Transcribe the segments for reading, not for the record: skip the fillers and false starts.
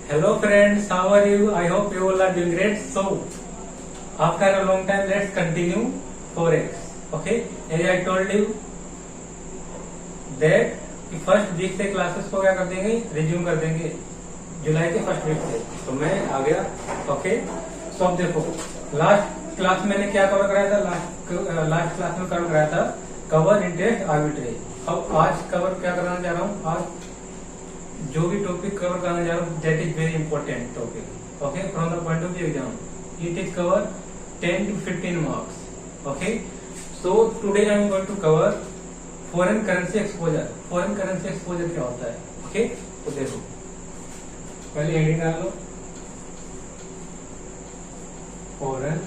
Hello friends, how are you? I hope you all are doing great. So, after a long time, let's continue forex. Okay, as I told you that कि first week से classes को क्या कर देंगे, resume कर देंगे जुलाई के first week से. तो मैं आ गया. ओके, सो अब देखो लास्ट क्लास मैंने क्या कवर कराया था. लास्ट क्लास में कवर कराया था कवर इंटरेस्ट आर्बिट्रेज. अब आज कवर क्या कराना चाह रहा हूँ. आज जो भी टॉपिक कवर करने जा रहा हूँ that is very important topic. Okay, from the point of view exam it is cover 10 to 15 marks. Okay, so today I am going to cover foreign currency exposure. Foreign currency exposure क्या होता है. Okay, तो देखो पहले heading डाल लो, foreign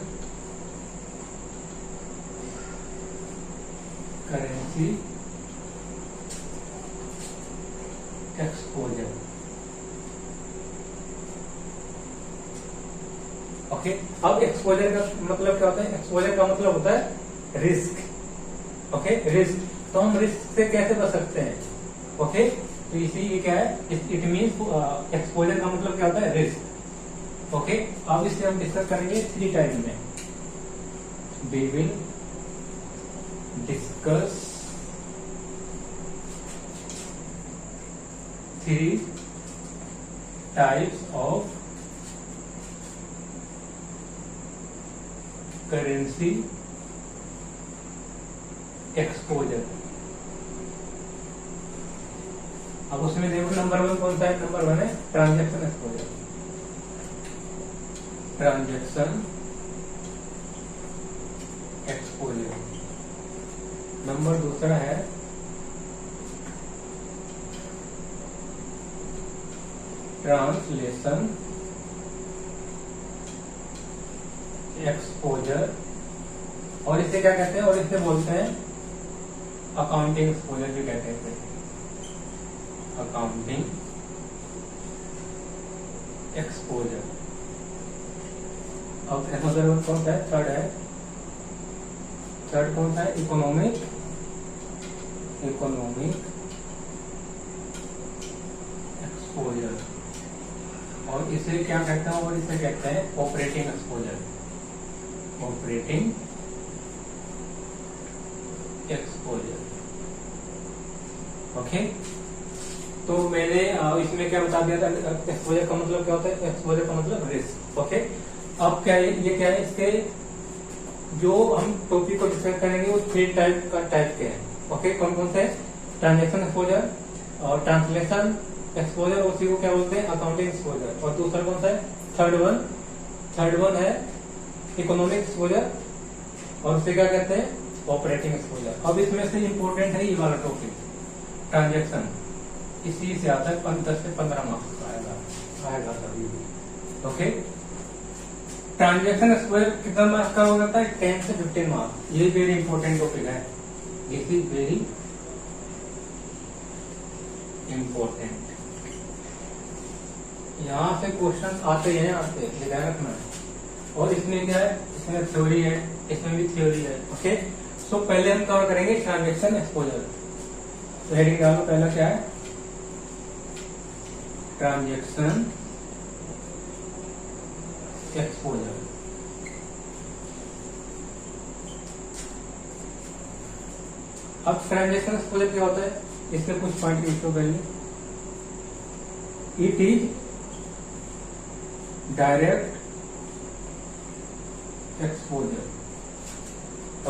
currency exposure. Okay, अब exposure का मतलब क्या होता है. एक्सपोजर का मतलब होता है रिस्क. Okay, risk. तो हम रिस्क से कैसे बच सकते हैं. ओके, तो इसी ये क्या है, इट मीन्स एक्सपोजर का मतलब क्या होता है रिस्क. ओके, अब इससे हम डिस्कस करेंगे 3 टाइप में. We will discuss 3 types of currency exposure. अब उसमें देखो नंबर 1 कौन सा है. नंबर 1 है transaction exposure. Transaction exposure. Number 2 है ट्रांसलेशन एक्सपोजर. और इसे क्या कहते हैं, और इसे बोलते हैं अकाउंटिंग एक्सपोजर भी कहते हैं. Accounting exposure. अब एक्सपोजर कौन सा है. थर्ड है. थर्ड कौन सा है. Economic exposure. और इसे क्या कहते हैं, और इसे कहते हैं operating exposure. Operating exposure. Okay, तो मैंने इसमें क्या बता दिया था. एक्सपोजर का मतलब क्या होता है. एक्सपोजर का मतलब रिस्क. ओके, अब क्या है, ये क्या है, इसके जो हम टॉपिक को डिस्कस करेंगे वो 3 टाइप के हैं. ओके, कौन कौन से. ट्रांजेक्शन एक्सपोजर और ट्रांसलेशन एक्सपोजर, उसी को क्या बोलते हैं अकाउंटिंग एक्सपोजर. और दूसरा कौन सा है. थर्ड वन है इकोनॉमिक एक्सपोजर, और उसे क्या कहते हैं ऑपरेटिंग एक्सपोजर. अब इसमें से इंपॉर्टेंट है ये वाला टॉपिक ट्रांजैक्शन. इसी से आता है 10 से 15 मार्क्स आएगा सभी. ओके, ट्रांजैक्शन एक्सपोजर कितना मार्क्स का हो जाता है. 10 से 15 मार्क्स. ये वेरी इंपॉर्टेंट टॉपिक है. This is very important. यहाँ से क्वेश्चन आते हैं, ध्यान रखना है. और इसमें क्या है, इसमें थ्योरी है, इसमें भी थ्योरी है. ओके, सो पहले हम कवर करेंगे ट्रांजैक्शन एक्सपोजर. तो हेडिंग डालो, पहला क्या है ट्रांजैक्शन एक्सपोजर. अब ट्रांजैक्शन एक्सपोजर क्या होता है, इसके कुछ पॉइंट लिखो पहले. It is direct exposure.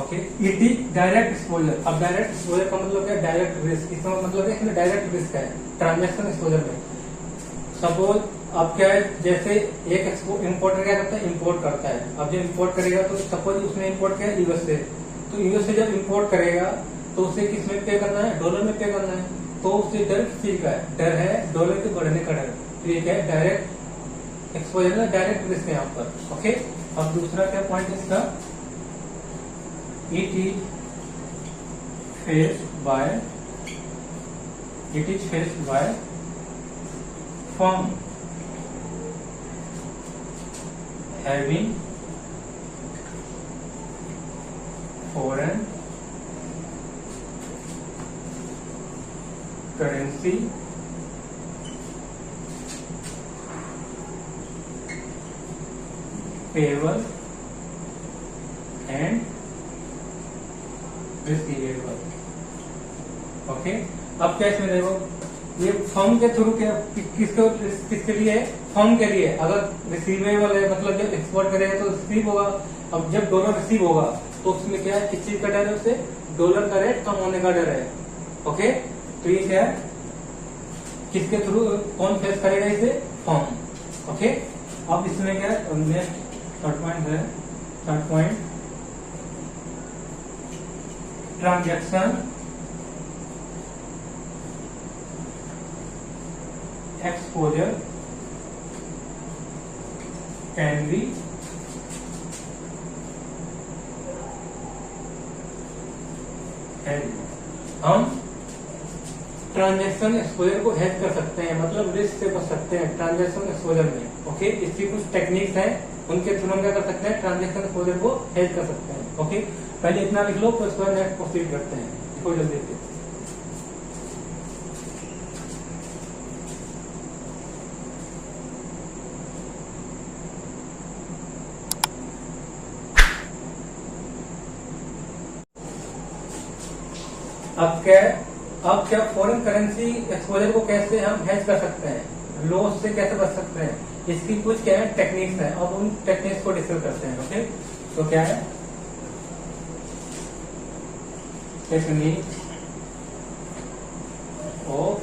Okay, it is direct exposure. अब डायरेक्ट एक्सपोजर का मतलब क्या है, डायरेक्ट रिस्क. इसका मतलब है इसमें डायरेक्ट रिस्क है ट्रांजैक्शन एक्सपोजर में. सपोज अब क्या है, जैसे एक इम्पोर्टर क्या करता है, इम्पोर्ट करता है. अब जब इम्पोर्ट करेगा तो सपोज उसने इम्पोर्ट किया यूएस से, तो यूएस से जब इम्पोर्ट करेगा तो उसे किस में पे करना है, डॉलर में पे करना है. तो उससे डर किस चीज का है, डर है डॉलर के बढ़ने का डर. तो ये क्या है डायरेक्ट एक्सपोजर है, डायरेक्ट रिस्क है यहाँ पर. ओके, अब दूसरा क्या पॉइंट है इसका. It is faced by firm having foreign currency payable and receivable. Okay, अब क्या इसमें देखो, ये फर्म के थ्रू क्या किसके लिए है? फर्म के लिए। अगर रिसीवेबल है मतलब जब एक्सपोर्ट करेगा तो रिसीव होगा। अब जब डॉलर रिसीव होगा तो उसमें क्या है, किस चीज का डर है? उससे डॉलर का रेट कम होने का डर है। ओके, तो ये क्या है, किसके थ्रू कौन फेस करेगा इसे? फर्म। ओके, अब इसमें क्या है, नेक्स्ट थर्ड पॉइंट है, third point transaction exposure can be हम ट्रांजैक्शन एक्सपोजर को हेज कर सकते हैं, मतलब रिस्क से बच सकते हैं ट्रांजैक्शन एक्सपोजर में। ओके, इसकी कुछ टेक्निक्स हैं, उनके थ्रू हम क्या कर सकते हैं? ट्रांजैक्शन एक्सपोजर को हेज कर सकते हैं। ओके, पहले इतना लिख लो, तो इसके बाद नेक्स्ट प्रोसीड करते हैं। देखो जल्दी से, अब क्या फॉरेन करेंसी एक्सपोजर को कैसे हम हेज कर सकते हैं, लॉस से कैसे बच सकते हैं, इसकी कुछ क्या है टेक्निक्स है। अब उन टेक्निक्स को डिस्कस करते हैं। ओके, तो क्या है technique of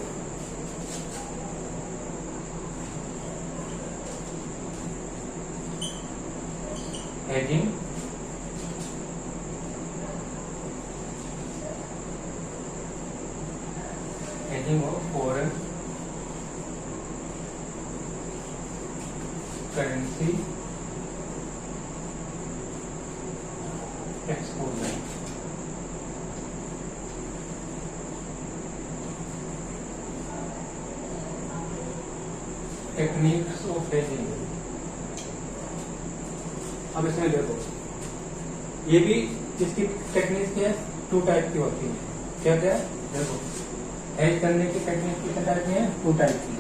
hedging of foreign currency exposure। Techniques of hedging. अब इसमें देखो, ये भी इसकी टेक्निक्स क्या है, 2 टाइप की होती है। क्या क्या है देखो, हेज करने की टेक्निक कितने टाइप की है? 2 टाइप की।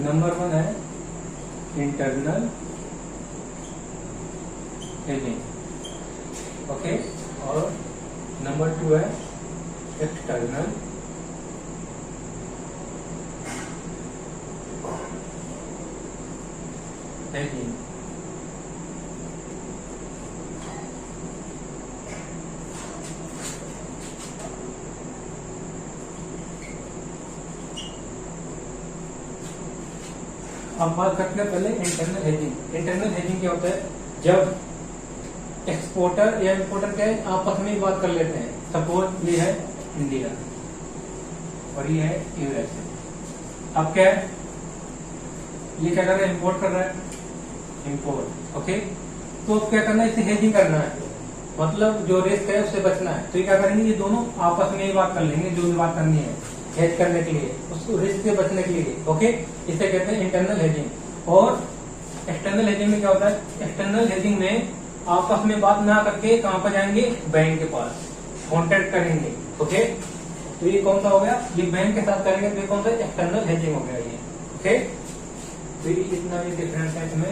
नंबर 1 है इंटरनल हेजिंग, ओके, और नंबर 2 है एक्सटर्नल हेजिंग। अब बात करते हैं पहले इंटरनल हेजिंग। इंटरनल हेजिंग क्या होता है? जब एक्सपोर्टर या इंपोर्टर क्या है, आपस में ही बात कर लेते हैं। सपोज ये है इंडिया और ये है यूएसए। अब क्या है, ये क्या कर रहा है? इंपोर्ट कर रहा है, इंपोर्ट। ओके, तो अब क्या करना है? इसे हेजिंग करना है, मतलब जो रिस्क है उससे बचना है। तो ये क्या करेंगे? ये दोनों आपस में ही बात कर लेंगे, जो भी बात करनी है हेज करने के लिए, उसको रिस्क से बचने के लिए। ओके, इसे कहते हैं इंटरनल हेजिंग। और एक्सटर्नल हेजिंग में क्या होता है? एक्सटर्नल हेजिंग में आपस में बात ना करके कहां पर जाएंगे? बैंक के पास कॉन्टेक्ट करेंगे। ओके, तो ये कौन सा हो गया? ये बैंक के साथ करेंगे, तो ये कौन सा? एक्सटर्नल हेजिंग हो गया ये। ओके, तो ये इतना भी डिफरेंस है इसमें।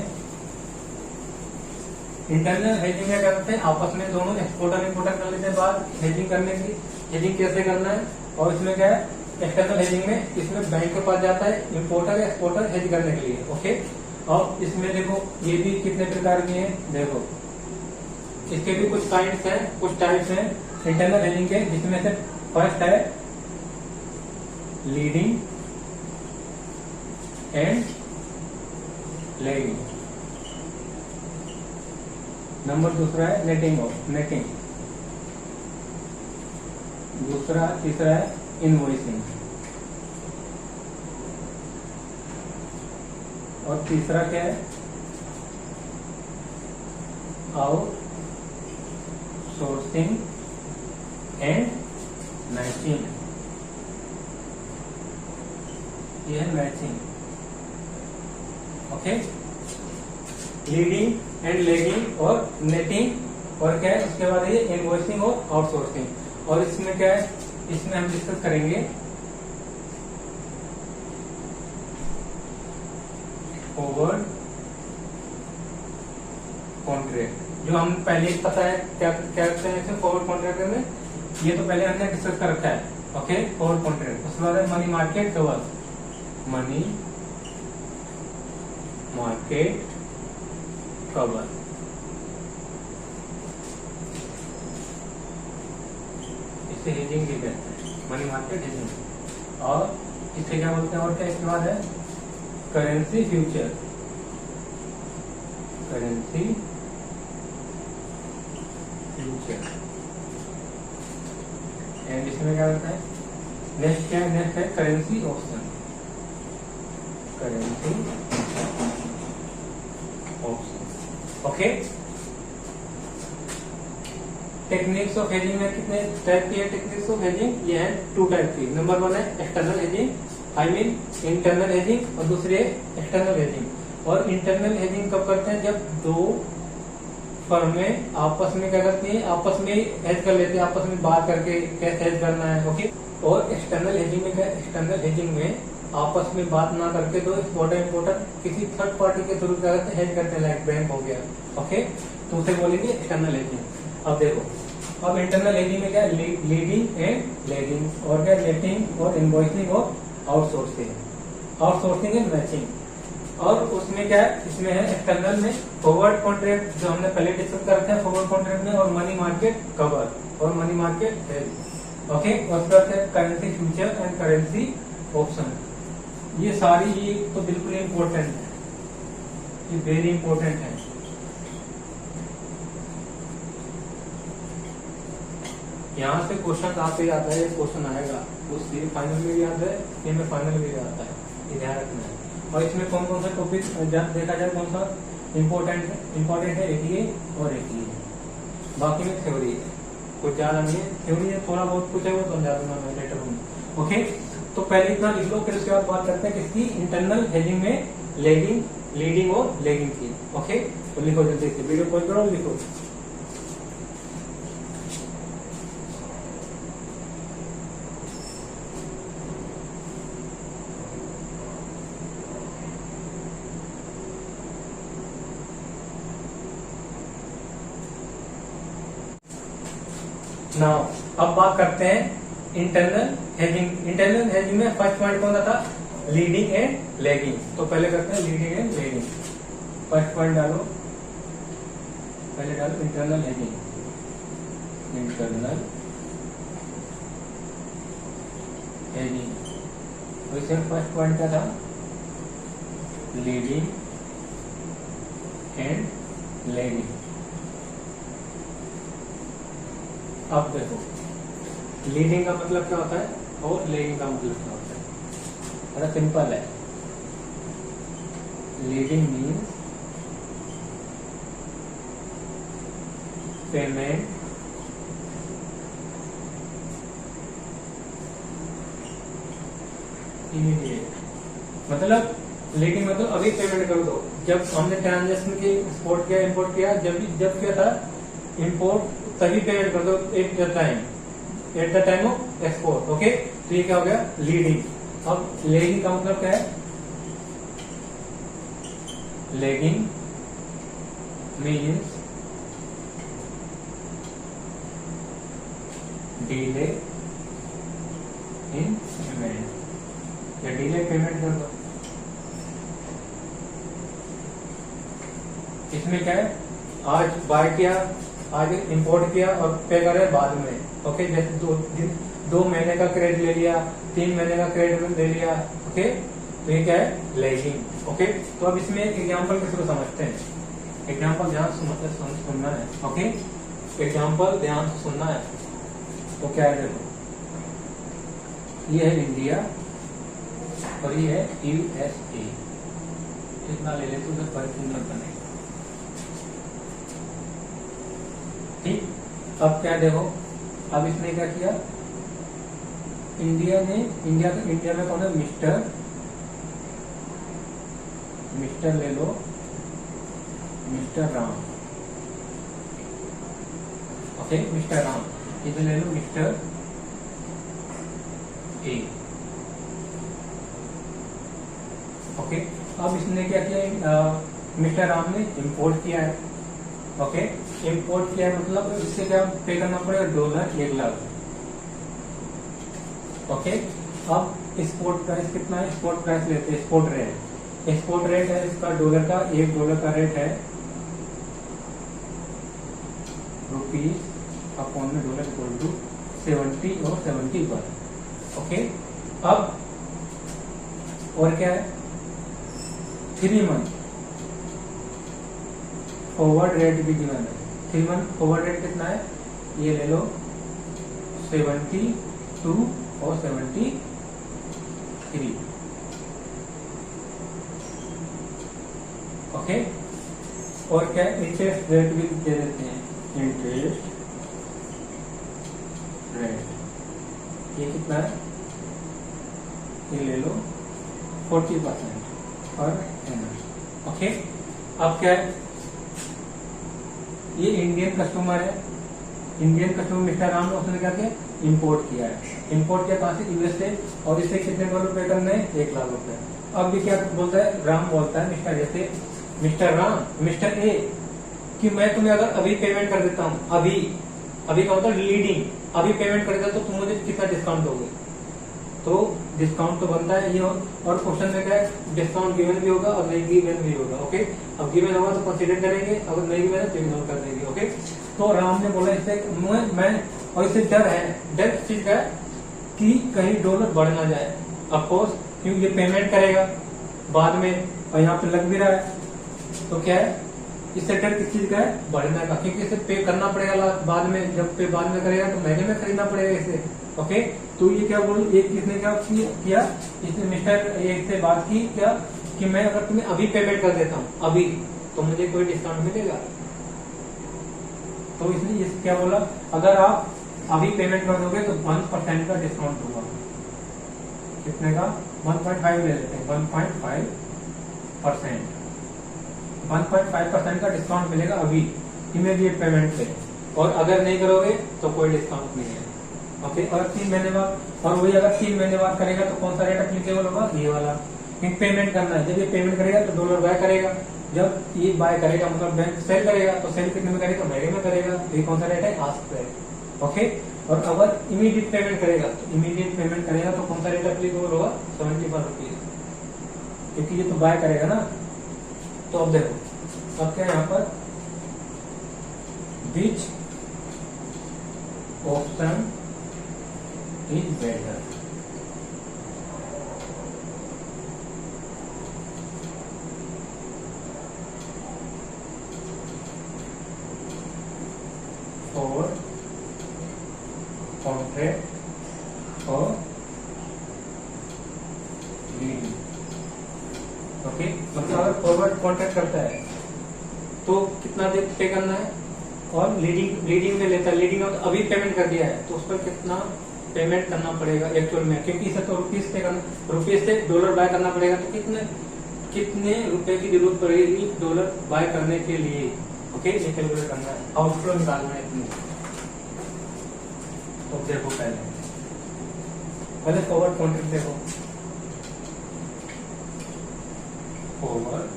इंटरनल हेजिंग में क्या करते हैं? आपस में दोनों एक्सपोर्टर इंपोर्टर कर लेते हैं बात हेजिंग करने की, हेजिंग कैसे करना है। और इसमें क्या है? एक्सटर्नल हेजिंग में इसमें बैंक के पास जाता है इंपोर्टर या एक्सपोर्टर हेज करने के लिए। ओके, और इसमें देखो ये भी कितने प्रकार की हैं, देखो इसके भी कुछ काइंड्स हैं, कुछ टाइप्स हैं इंटरनल हेजिंग के, जिसमें से फर्स्ट है लीडिंग एंड लैगिंग। नंबर दूसरा है नेटिंग। तीसरा है इनवॉइसिंग, और तीसरा क्या है? Out sourcing and matching. ये है matching. Okay, leading and lagging और नेटिंग, और क्या है उसके बाद ये इनवॉइसिंग और आउटसोर्सिंग। और इसमें क्या है? इसमें हम डिस्कस करेंगे फॉरवर्ड कॉन्ट्रैक्ट, जो हम पहले ही पता है क्या क्या करते हैं इसमें फॉरवर्ड कॉन्ट्रैक्ट में, ये तो पहले हमने डिस्कस कर रखा है। Okay, forward contract. उसके बाद है money market cover, money market cover, इसे हेजिंग भी कहते हैं, मनी मार्केट हेजिंग। और इसे क्या बोलते हैं, और क्या इसके बाद है currency future, currency future. And इसमें क्या होता है, नेक्स्ट क्या है, नेक्स्ट है currency option, currency option. Okay, techniques of hedging में कितने टाइप की है टेक्निक्स ऑफ हेजिंग, ये है 2 टाइप की। नंबर 1 है external hedging, I mean internal hedging, और दूसरी है एक्सटर्नल हेजिंग। और इंटरनल हेजिंग कब करते हैं, जब दो फर्में आपस में क्या करती हैं, आपस में हेज कर लेते हैं, आपस में बात करके कैसे हेज करना है। ओके, और एक्सटर्नल हेजिंग में क्या, एक्सटर्नल हेजिंग में आपस में बात ना करके दो इम्पोर्टेंट किसी थर्ड पार्टी के थ्रू क्या करते हैं, हेज करते हैं, लाइक बैंक हो गया। ओके, तो उसे बोलेंगे एक्सटर्नल हेजिंग। अब देखो, अब इंटरनल हेजिंग में क्या है, लीडिंग एंड लैगिंग, और क्या नेटिंग और इनवॉइसिंग और आउटसोर्सिंग, आउटसोर्सिंग एंड मैचिंग। और उसमें क्या है, इसमें है एक्सटर्नल में फॉरवर्ड कॉन्ट्रैक्ट, जो हमने पहले डिस्कस करते हैं फॉरवर्ड कॉन्ट्रैक्ट में, और मनी मार्केट कवर और मनी मार्केट हेज। ओके, और उसके बाद currency future and currency option. ये सारी ये तो बिल्कुल इम्पोर्टेंट है, ये वेरी इंपॉर्टेंट है। यहाँ से क्वेश्चन आपसे आता है, क्वेश्चन आएगा, उससे फाइनल में भी आता है, ये में फाइनल में भी आता है, ये ध्यान रखना है। और इसमें कौन कौन सा टॉपिक देखा जाए, कौन सा इम्पोर्टेंट है, एक ये और एक ये, बाकी में थ्योरी है, कुछ ज्यादा नहीं है, थ्योरी है, थोड़ा बहुत कुछ है वो समझा दूंगा मैं लेटर में। ओके, तो पहले इतना लिख लो, फिर उसके बाद बात करते हैं किसकी, इंटरनल हेजिंग में लेगिंग, लीडिंग और लेगिंग की। ओके, तो लिखो जल्दी से, वीडियो कॉल करो, लिखो। नाउ अब बात करते हैं इंटरनल हेजिंग। इंटरनल हेजिंग में फर्स्ट पॉइंट कौन सा था, लीडिंग एंड लैगिंग। तो पहले करते हैं leading and lagging. First point डालो, पहले डालो इंटरनल हेजिंग, इंटरनल हेजिंग। तो इसमें फर्स्ट पॉइंट क्या था, लीडिंग एंड लैगिंग। अब देखो, लीडिंग का मतलब क्या होता है और लैगिंग का मतलब क्या होता है, बड़ा सिंपल है। लीडिंग मीन्स पेमेंट इमीडिएट, मतलब लीडिंग मतलब अभी पेमेंट कर दो। जब हमने ट्रांजेक्शन की एक्सपोर्ट किया, इंपोर्ट किया, जब क्या था इंपोर्ट, तभी पेमेंट कर दो at the time of export. Okay, तो ये क्या हो गया लीडिंग। अब लैगिंग का मतलब क्या है, lagging means delay in payment, या डिले पेमेंट कर दो। इसमें क्या है, आज बाय किया, आज इंपोर्ट किया और पे करे बाद में। ओके, जैसे 2 महीने का क्रेडिट ले लिया, 3 महीने का क्रेडिट ले लिया। ओके, तो ये क्या है लैगिंग। ओके, तो अब इसमें एक एग्जांपल के थ्रू समझते हैं। एग्जांपल ध्यान से सुनना है। ओके, एग्जांपल ध्यान से सुनना है। तो क्या है, देखो ये है इंडिया और ये है यूएसए, इतना ले लेते उधर परिपूर्ण बने। ठीक, अब क्या देखो, अब इसने क्या किया, इंडिया में कौन है, मिस्टर ले लो, mister Ram. Okay, mister Ram, इधर ले लो मिस्टर ए। ओके, अब इसने क्या किया, मिस्टर राम ने इंपोर्ट किया है। ओके, इंपोर्ट किया है मतलब इससे क्या पे करना पड़ेगा, $1,00,000। ओके, अब स्पोर्ट प्राइस कितना है, स्पोर्ट प्राइस लेते हैं, स्पोर्ट रेट है इसका डॉलर का, $1 का रेट है रुपीज अपॉन में डॉलर इक्वल टू 70 और 71। ओके, अब और क्या है, 3 मंथ फॉरवर्ड रेट भी गिवन है। 3 मंथ फॉरवर्ड रेट कितना है, ये ले लो 72 और 73। ओके, और क्या इंटरेस्ट रेट भी दे देते हैं, इंटरेस्ट रेट ये कितना है, ये ले लो 40% पर एनम। ओके, अब क्या है, ये इंडियन कस्टमर है, इंडियन कस्टमर मिस्टर राम ने उसने क्या किया, इंपोर्ट किया है। इंपोर्ट किया कहां से, यूएस से, और इसे कितने डॉलर पे करने हैं, $1,00,000। अब ये क्या बोलता है, राम बोलता है मिस्टर, जैसे मिस्टर राम, मिस्टर ए, कि मैं तुम्हें अगर अभी पेमेंट कर देता हूँ, अभी क्या होता है, लीडिंग, अभी पेमेंट कर देता तो तुम मुझे कितना डिस्काउंट दोगे, तो डिस्काउंट तो बनता है ये। और क्वेश्चन में क्या है, डिस्काउंट गिवन भी होगा और नहीं गिवन भी होगा। ओके, अब गिवन होगा तो कंसीडर करेंगे, अगर नहीं गिवन है तो इग्नोर कर देंगे। ओके, तो राम ने बोला इससे मैं और इससे डर है, डर किस चीज का है कि कहीं डॉलर बढ़ ना जाए, अफकोर्स क्योंकि ये पेमेंट करेगा बाद में और यहाँ पे लग भी रहा है, तो क्या है, इससे डर किस चीज का है, बढ़ने का, क्योंकि इसे पे करना पड़ेगा बाद में, जब पे बाद में करेगा तो महंगे में खरीदना पड़ेगा इसे। ओके, तो ये क्या बोल, एक किसने क्या किया, इसने मिस्टर एक से बात की क्या, कि मैं अगर तुम्हें अभी पेमेंट कर देता हूँ अभी, तो मुझे कोई डिस्काउंट मिलेगा। तो इसने इस क्या बोला, अगर आप अभी पेमेंट कर दोगे तो 1% का डिस्काउंट होगा। कितने का, 1.5 ले लेते हैं, 1.5%, 1.5% का डिस्काउंट मिलेगा अभी इमीडिएट पेमेंट पे, और अगर नहीं करोगे तो कोई डिस्काउंट नहीं है। ओके, और 3 महीने बाद, और वही अगर 3 महीने बाद करेगा तो कौन सा रेट एप्लीकेबल होगा, ये वाला, क्योंकि पेमेंट करना है। जब ये पेमेंट करेगा तो डॉलर बाय करेगा, जब ये बाय करेगा मतलब बैंक सेल करेगा, तो सेल कितने में करेगा, महंगे में करेगा, ये कौन सा रेट है, आस्क रेट। ओके, और अगर इमीडिएट पेमेंट करेगा तो इमीडिएट पेमेंट करेगा तो कौन सा रेट एप्लीकेबल होगा, 71 रुपीज, क्योंकि ये तो बाय करेगा ना। तो अब देखो, अब क्या यहाँ पर, which option is better, for contract और लीडिंग। ओके, मतलब अगर फॉरवर्ड कॉन्ट्रैक्ट करता है तो कितना दे पे करना है, और लीडिंग में लेता है, लीडिंग अभी पेमेंट कर दिया है तो उस पर कितना पेमेंट करना पड़ेगा एक्चुअल में, क्योंकि इसे तो रुपीज पे करना, रुपीज से डॉलर बाय करना पड़ेगा, तो कितने रुपए की जरूरत पड़ेगी डॉलर बाय करने के लिए। ओके, ये कैलकुलेट करना है, आउटफ्लो निकालना है इतनी। तो देखो पहले फॉरवर्ड कॉन्ट्रैक्ट देखो, forward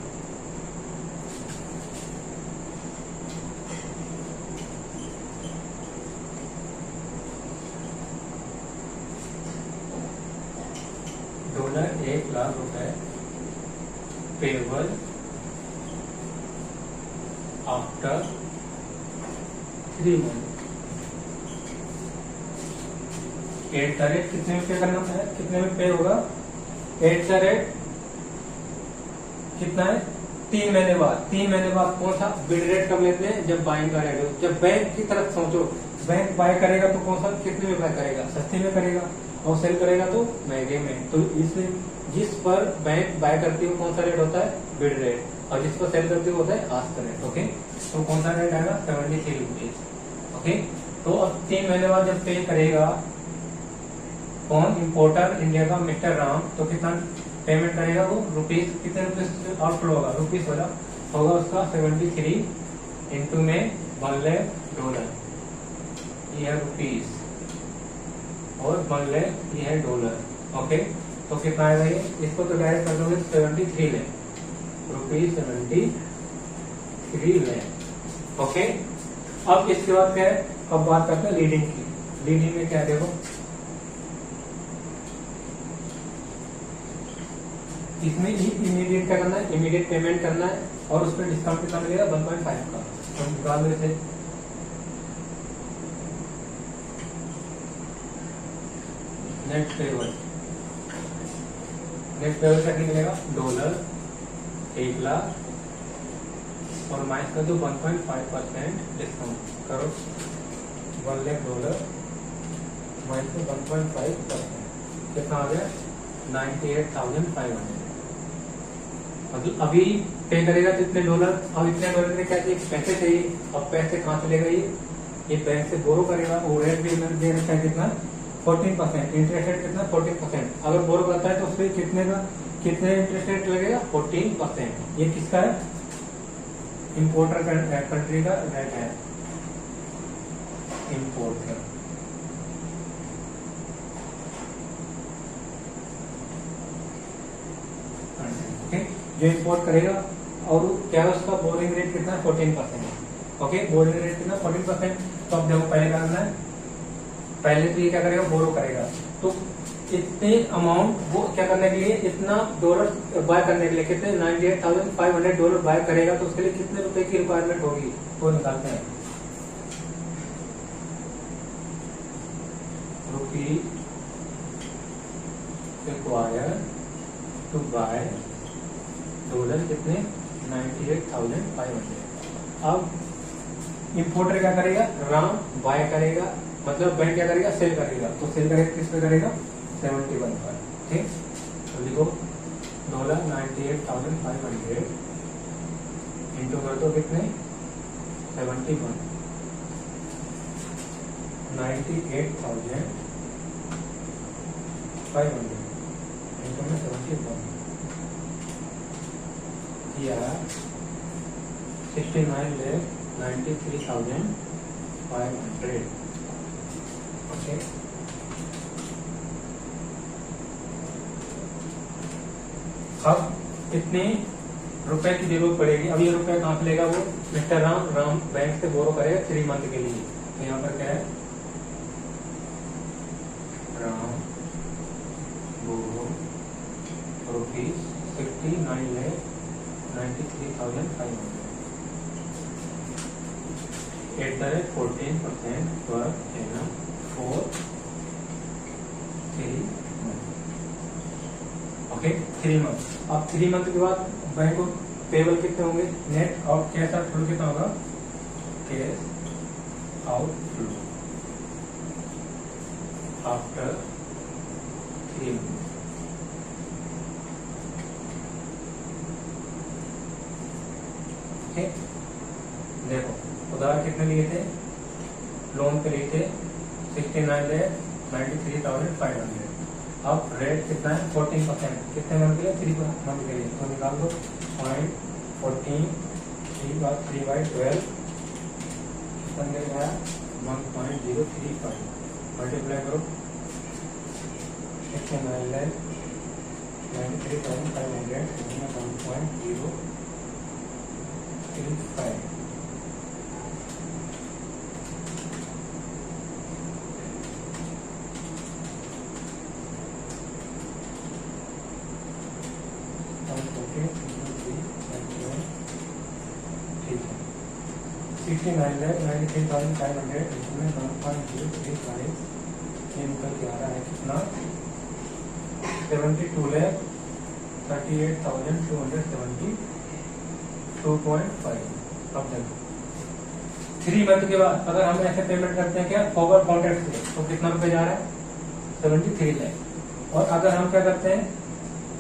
$1,00,000 payable after 3 month, at the rate कितने में पे करना है, कितने में पे होगा, एट द रेट कितना है, 3 महीने बाद। 3 महीने बाद कौन सा बिड रेट कब लेते हैं, जब बाइंग का रेट हो, जब बैंक की तरफ सोचो, बैंक बाय करेगा तो कौन सा कितने में बाय करेगा, सस्ते में करेगा, और सेल करेगा तो महंगे में। तो इसलिए जिस पर बैंक बाय करती है कौन सा रेट होता है, बिड रेट, और जिस पर सेल करती है होता है आस्क रेट। ओके, तो कौन सा रेट आएगा, 73 रुपीज। ओके, तो अब 3 महीने बाद जब पे करेगा कौन, इंपोर्टर इंडिया का मिस्टर राम, तो कितना पेमेंट करेगा वो, रुपीज, कितने रुपीज आउटफ्लो होगा, रुपीज होगा उसका 73 इंटू में $1,00,000, ये है रुपीज, और $1,00,000 ये है डॉलर। ओके, तो कितना आएगा ये, इसको तो डायरेक्ट कर दोगे 73 ले, ₹73 लाख। ओके, अब इसके बाद क्या है, अब बात करते हैं लीडिंग की। लीडिंग में क्या है, देखो इसमें इमीडिएट क्या करना है, इमीडिएट पेमेंट करना है और उस पर डिस्काउंट कितना मिलेगा, 1.5 का। तो निकाल दो इसे। नेट पेबल क्या मिलेगा, $1,00,000 और माइनस कर दो 1.5% डिस्काउंट करो, $1,00,000 माइनस में 1.5% कितना आ गया, 98,500। मतलब अभी पे करेगा तो इतने $1,00,000। अब इतने $1,00,000 में क्या चाहिए, पैसे चाहिए। अब पैसे कहाँ से लेगा, ये बैंक से बोरो करेगा। और रेट भी दे रखा है कितना, 14%। इंटरेस्ट रेट कितना, 14%। अगर बोरो करता है तो उसमें कितने इंटरेस्ट रेट लगेगा, 14%। ये किसका है, इंपोर्टर कंट्री का रेट है, इंपोर्टर। जो इंपोर्ट करेगा और क्या है उसका बोरिंग रेट कितना, 14%। ओके, बोरिंग रेट कितना, 14%। तो अब देखो पहले करना है, पहले तो ये क्या करेगा, बोरो करेगा। तो इतने अमाउंट वो क्या करने के लिए, इतना $1 बाय करने के लिए कितने, $98,500 बाय करेगा। तो उसके लिए कितने रुपए की रिक्वायरमेंट होगी, वो निकालते हैं। रुपीज रिक्वायर टू बाय $, कितने, 98,500। अब इंपोर्टर क्या करेगा, राम बाय करेगा, मतलब बैंक क्या करेगा, सेल करेगा। तो सेल करेगा किस पे करेगा, 71 पर। ठीक, तो लिखो $98,500 इंटू कर दो कितने, 71, 98,500 इंटू में 71 या 69,93,500। ओके, अब कितने रुपए की जरूरत पड़ेगी। अब ये रुपए कहाँ से लेगा, वो मिस्टर राम बैंक से बोरो करेगा 3 मंथ के लिए। तो यहाँ पर क्या है, राम बोरो ₹69,93,500 at the rate 14% per annum for 3 months। Okay, 3 month. अब 3 मंथ के बाद बैंक को पेबल कितने होंगे, नेट आउट कैश आउटफ्लो कितना होगा, cash outflow after 3 month. Okay, देखो उधार कितने लिए थे, लोन पे लिए थे 69,93,500। अब रेट कितना है, 14%। कितने मंथ के लिए, 3 मंथ के लिए। तो निकाल दो 0.14 3/12 कितना निकलेगा, 1.035 मल्टीप्लाई करो 69,93,500 1.035। ठीक है, 69,93,500 इसमें 1.035 निकल के आ रहा है कितना, 72,38,272.5। अब देखो 3 मंथ के बाद अगर हम ऐसे पेमेंट करते हैं क्या, फॉरवर्ड कॉन्ट्रैक्ट से, तो कितना रुपए जा रहा है, 73 लाख। और अगर हम क्या करते हैं,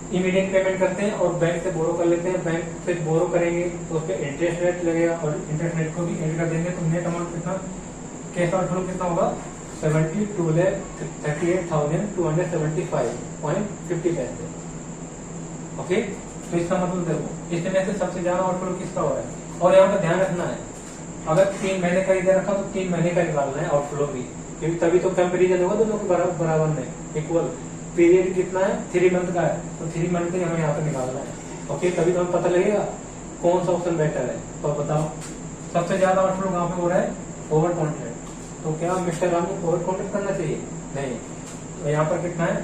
इमीडिएट पेमेंट करते हैं और बैंक से बोरो कर लेते हैं, बैंक से बोरो करेंगे तो उस पर इंटरेस्ट रेट लगेगा और इंटरेस्ट रेट को भी ऐड कर देंगे। तो नेट अमाउंट कितना, कैश आउटफ्लो कितना होगा, 72,38,275.50 पैसे। ओके, तो इसका मतलब देखो इसमें से सबसे ज्यादा आउटफ्लो किसका हो रहा है। और यहाँ पर ध्यान रखना है, अगर 3 महीने का इधर रखा तो 3 महीने का निकालना है आउटफ्लो भी, क्योंकि तभी तो कंपेरिजन होगा दोनों के बराबर में, इक्वल। पीरियड कितना है, 3 मंथ का है, तो 3 मंथ का हमें यहाँ पर निकालना है। ओके, तभी तो हमें पता लगेगा कौन सा ऑप्शन बेटर है। तो बताओ सबसे ज्यादा आउटफ्लो कहाँ पे हो रहा है, फॉरवर्ड कॉन्ट्रैक्ट। तो क्या मिस्टर राम को फॉरवर्ड कॉन्ट्रैक्ट करना चाहिए? नहीं। तो यहाँ पर कितना है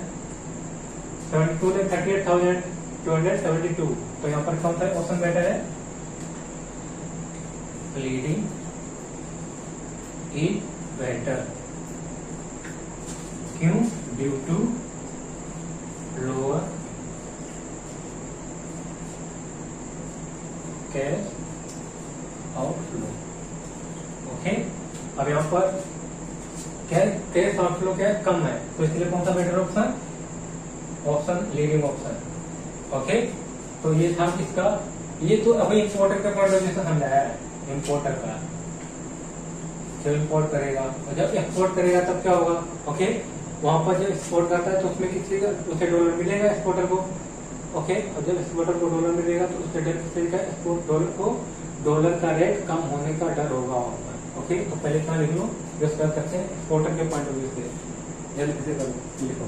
72 ने 38,272। तो यहाँ पर कौन सा ऑप्शन बेटर है, लीडिंग इज बेटर। क्यों? Due to lower cash outflow. Okay, अब यहाँ पर कैश आउटफ्लो क्या है, कम है, तो इसलिए कौन सा better option, option leading option. Okay, तो ये था इसका, ये तो अभी इंपोर्टर का पॉइंट ऑफ व्यू से समझाया है, इंपोर्टर का जो इंपोर्ट करेगा और जब एक्सपोर्ट करेगा तब क्या होगा। ओके, वहां पर जब एक्सपोर्ट करता है तो उसमें किसी का उसे डॉलर मिलेगा एक्सपोर्टर को। ओके, और जब एक्सपोर्टर को डॉलर मिलेगा तो उससे डर किसी का एक्सपोर्ट डॉलर को डॉलर का रेट कम होने का डर होगा वहां पर। ओके, तो पहले इतना लिख लो जो कर सकते हैं एक्सपोर्टर के पॉइंट ऑफ व्यू से, जल्दी से कर लिखो।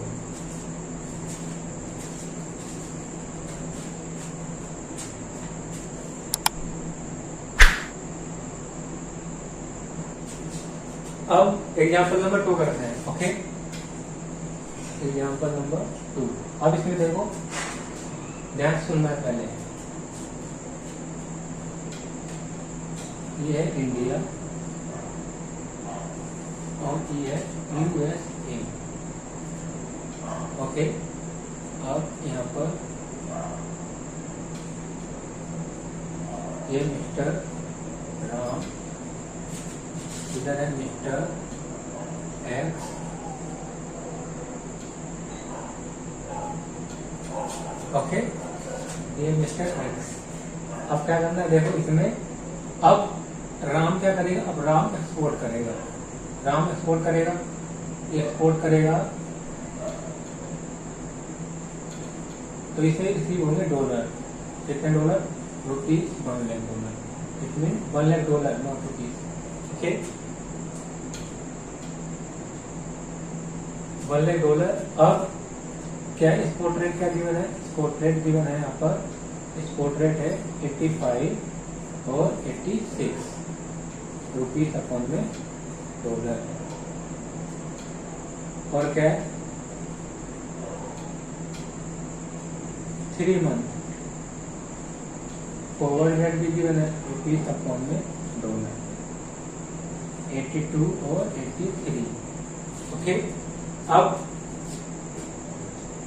अब एग्जाम्पल नंबर 2 करते हैं। Okay, example number 2। अब इसमें देखो, ध्यान से सुनना है पहले। ये है इंडिया और ये है यूएसए। ओके, अब यहाँ पर ये मिस्टर राम, इधर है मिस्टर एक्स, ओके, ये मिस्टर एक्स। अब क्या करना है, देखो इसमें अब राम क्या करेगा, अब राम एक्सपोर्ट करेगा, राम एक्सपोर्ट करेगा, एक्सपोर्ट करेगा तो इसे रिसीव होंगे डॉलर, कितने dollar, ₹1,00,000। It mean $1,00,000 not rupees. Okay, $1,00,000। अब क्या है, एक्सपोर्ट रेट क्या गिवन है, एक्सपोर्ट रेट गिवन है यहाँ पर, एक्सपोर्ट रेट है 85 और 86 रुपीज अपॉन में डॉलर। और क्या है 3 मंथ फॉरवर्ड रेट भी गिवन है रुपीज अपॉन में डॉलर, 82 और 83। ओके, अब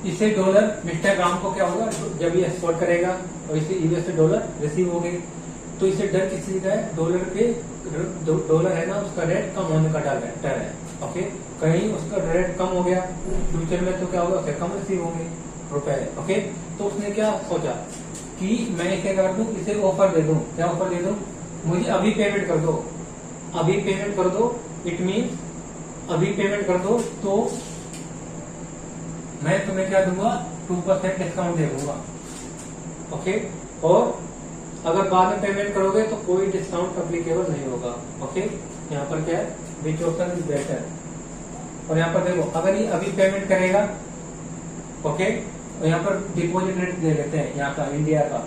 इसे डॉलर मिस्टर राम को क्या होगा, जब ये एक्सपोर्ट करेगा और इसे यूएस से डॉलर रिसीव हो गए तो इसे डर किस चीज का है, डॉलर पे, डॉलर है ना उसका रेट कम होने का डर है। ओके, कहीं उसका रेट कम हो गया फ्यूचर में तो क्या होगा, उसे कम रिसीव होंगे रुपए। ओके, तो उसने क्या सोचा कि मैं इसे कर दूं, इसे ऑफर दे दूं, क्या ऑफर दे दूं, मुझे अभी पेमेंट कर दो, अभी पेमेंट कर दो। इट मीन्स अभी पेमेंट कर दो तो मैं तुम्हें क्या दूंगा, 2% डिस्काउंट दे दूंगा। ओके, और अगर बाद में पेमेंट करोगे तो कोई डिस्काउंट अप्लीकेबल नहीं होगा। ओके, यहाँ पर क्या है, विच ऑप्शन इज बेटर। और यहाँ पर देखो, अगर ये अभी पेमेंट करेगा, ओके, और यहाँ पर डिपॉजिट रेट दे लेते हैं, यहाँ का इंडिया का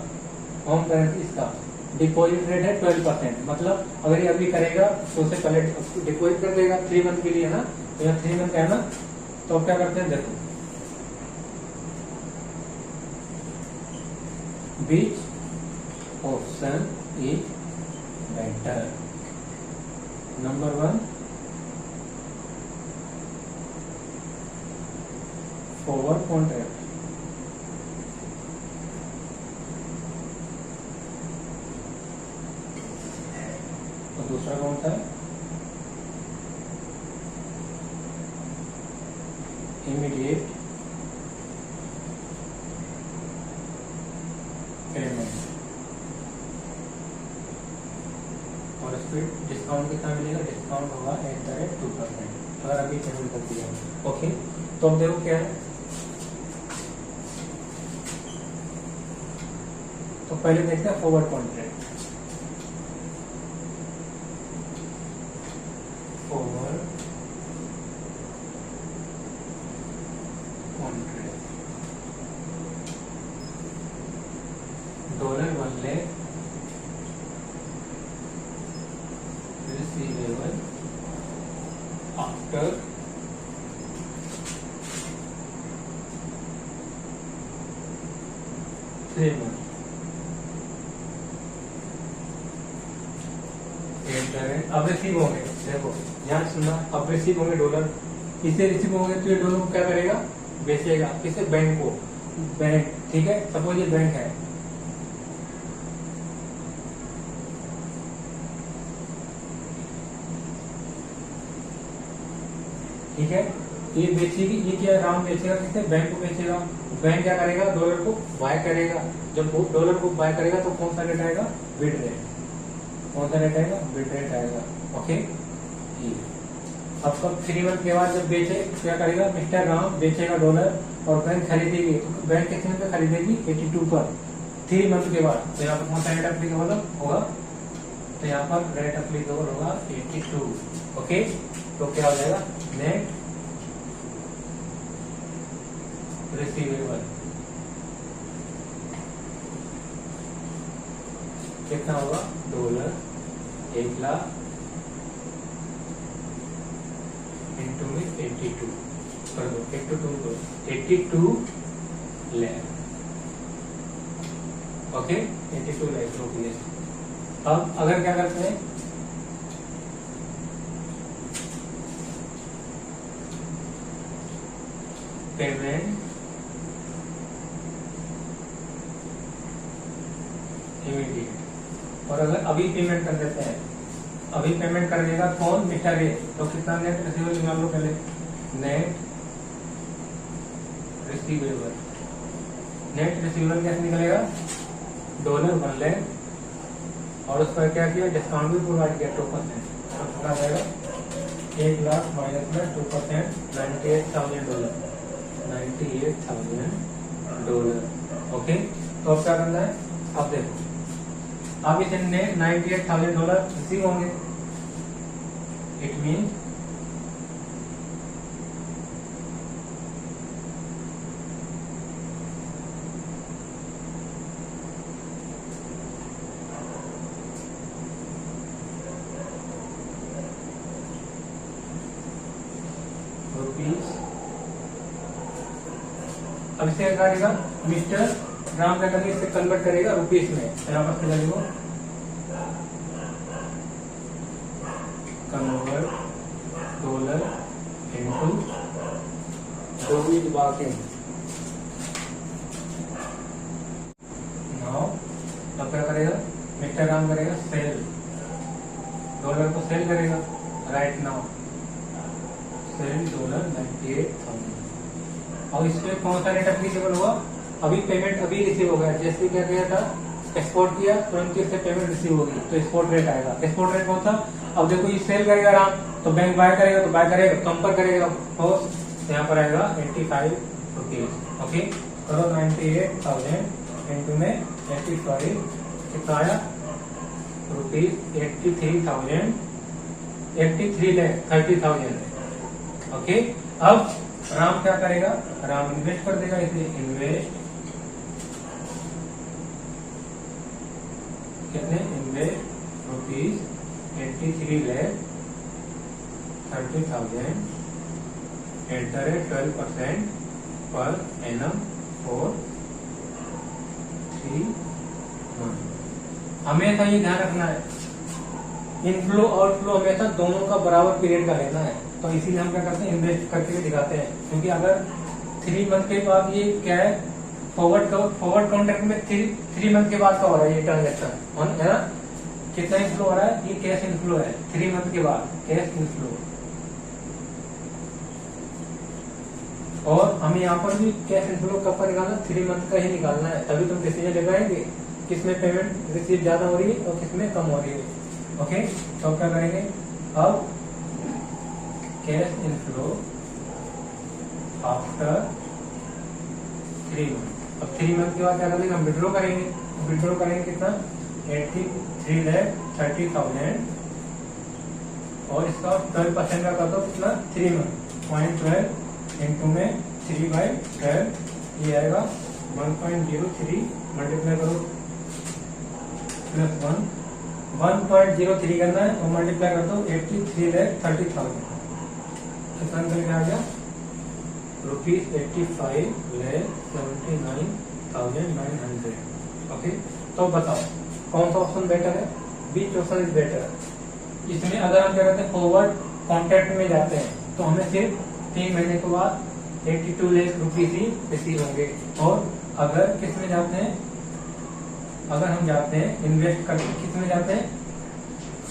होम करेंसी, इसका डिपॉजिट रेट है 12%। मतलब अगर ये अभी करेगा तो उसे पहले डिपॉजिट कर देगा 3 मंथ के लिए ना, तो यहाँ 3 मंथ है ना, तो अब क्या करते हैं, देखो which option is better? Number 1, forward contract, और दूसरा कौन सा है, इमीडिएट पेमेंट। और इस पर डिस्काउंट कितना मिलेगा, डिस्काउंट होगा @2%, अगर अभी पेमेंट कर दिया। ओके, तो अब देखो क्या है, तो पहले देखते हैं forward contract. Forward contract 3 month। अब रिसीव होंगे, देखो यहाँ सुनना, अब रिसीव होंगे डॉलर, इसे रिसीव होंगे तो ये डॉलर को क्या करेगा, बेचेगा किसे, बैंक को, बैंक, ठीक है, सपोज ये बैंक है, ठीक है, ये बेचेगी, ये क्या राम बेचेगा किसे, बैंक को बेचेगा, बैंक क्या करेगा, डॉलर को बाय करेगा, जब वो डॉलर को बाय करेगा तो कौन सा रेट आएगा, बिड रेट, कौन सा रेट आएगा, बिड रेट आएगा, ओके। अब कब 3 मंथ के बाद जब बेचे क्या करेगा, मिस्टर राम बेचेगा डॉलर और बैंक खरीदेगी, तो बैंक कितने पे खरीदेगी, 82 पर, 3 मंथ के बाद, तो यहाँ पर कौन सा रेट अप्लीकेबल होगा, तो यहाँ पर रेट अप्लीकेबल होगा 82, ओके। तो क्या हो जाएगा, नेट रिसीवेबल कितना होगा, डॉलर 1 लाख इंटू में 82 कर दो, 82 लाख, ओके, 82 लाख रुपीज। अब अगर क्या करते हैं, पेमेंट इमीडिएट, और अगर अभी पेमेंट कर देते हैं, अभी पेमेंट कर देगा कौन, मिस्टर ए, तो कितना नेट रिसीवेबल निकाल लो पहले, नेट रिसीवेबल, नेट रिसीवेबल कैसे निकलेगा, डॉलर 1 लाख, और उस पर क्या किया, डिस्काउंट भी प्रोवाइड किया 2%, तो कितना जाएगा, 1 लाख माइनस में 2%, $98,000, $98,000, ओके। तो अब क्या करना है, अब देखो, अब इसे $98,000 रिसीव होंगे, इट मीन रुपीज, अब इसे क्या करेगा, मिस्टर राम क्या करेगा, इसे कन्वर्ट करेगा रुपीस में, यहाँ पर क्या लिखो, कन्वर्ट डॉलर इनटू डोविड बाकिंग, नाउ अब क्या करेगा, मिस्टर राम करेगा सेल, डॉलर को सेल करेगा, राइट नाउ सेल डॉलर 98,000, और इसमें कौन सा रेट अप्लीकेबल हुआ, अभी पेमेंट अभी रिसीव हो गया, जैसे क्या किया था, एक्सपोर्ट किया, तुरंत इससे पेमेंट रिसीव होगी, तो एक्सपोर्ट रेट आएगा, एक्सपोर्ट रेट कौन सा, अब देखो ये सेल करेगा राम, तो बैंक बाय करेगा, तो बाय करेगा, कम पर करेगा, और यहाँ पर आएगा 85 रुपीज, ओके। करो 98,000 इंटू में 85, कितना आया रुपीज, 83,30,000, ओके। अब राम क्या करेगा, राम इन्वेस्ट कर देगा, इसलिए इन्वेस्ट कितने, invest rupees 83,30,000 at the rate 12% per annum for 3 month. हमेशा ये ध्यान रखना है, इनफ्लो आउटफ्लो हमेशा दोनों का बराबर पीरियड का लेना है, तो इसीलिए हम क्या करते हैं, इन्वेस्ट करके दिखाते हैं, क्योंकि अगर 3 मंथ के बाद ये क्या है, फॉरवर्ड कॉन्ट्रैक्ट में 3 मंथ के बाद का हो रहा है ये ट्रांजेक्शन, है ना, कितना इनफ्लो हो रहा है, ये कैश इनफ्लो है, 3 मंथ के बाद कैश इनफ्लो, और हमें यहाँ पर भी कैश इनफ्लो कब का निकालना, 3 मंथ का ही निकालना है, तभी तुम डिसीजन लगाएंगे किसमें पेमेंट रिसीव ज्यादा हो रही है और किसमें कम हो रही है, ओके। तो क्या करेंगे, अब कैश इनफ्लो आफ्टर 3 मंथ, अब 3 मंथ के बाद क्या करेंगे, हम विड्रॉ करेंगे, विड्रॉ करेंगे कितना, 83,30,000, और इसका 12% का कर दो, कितना, 3 मंथ 0.12 इंटू में 3/12, ये आएगा 1.03, मल्टीप्लाई करो +1, 1.03 करना है और मल्टीप्लाई कर दो 83,30,000, कितना निकल के आ गया, ₹85,79,000, 29,900। ओके, तो बताओ कौन सा ऑप्शन बेटर है? बीच ऑप्शन इज बेटर। इसमें अगर हम क्या करते हैं, फॉरवर्ड कॉन्ट्रैक्ट में जाते हैं तो हमें सिर्फ 3 महीने के बाद 82 लाख रुपीज ही रिसीव होंगे। और अगर किस में जाते हैं, अगर हम जाते हैं इन्वेस्ट करके, किस में जाते हैं,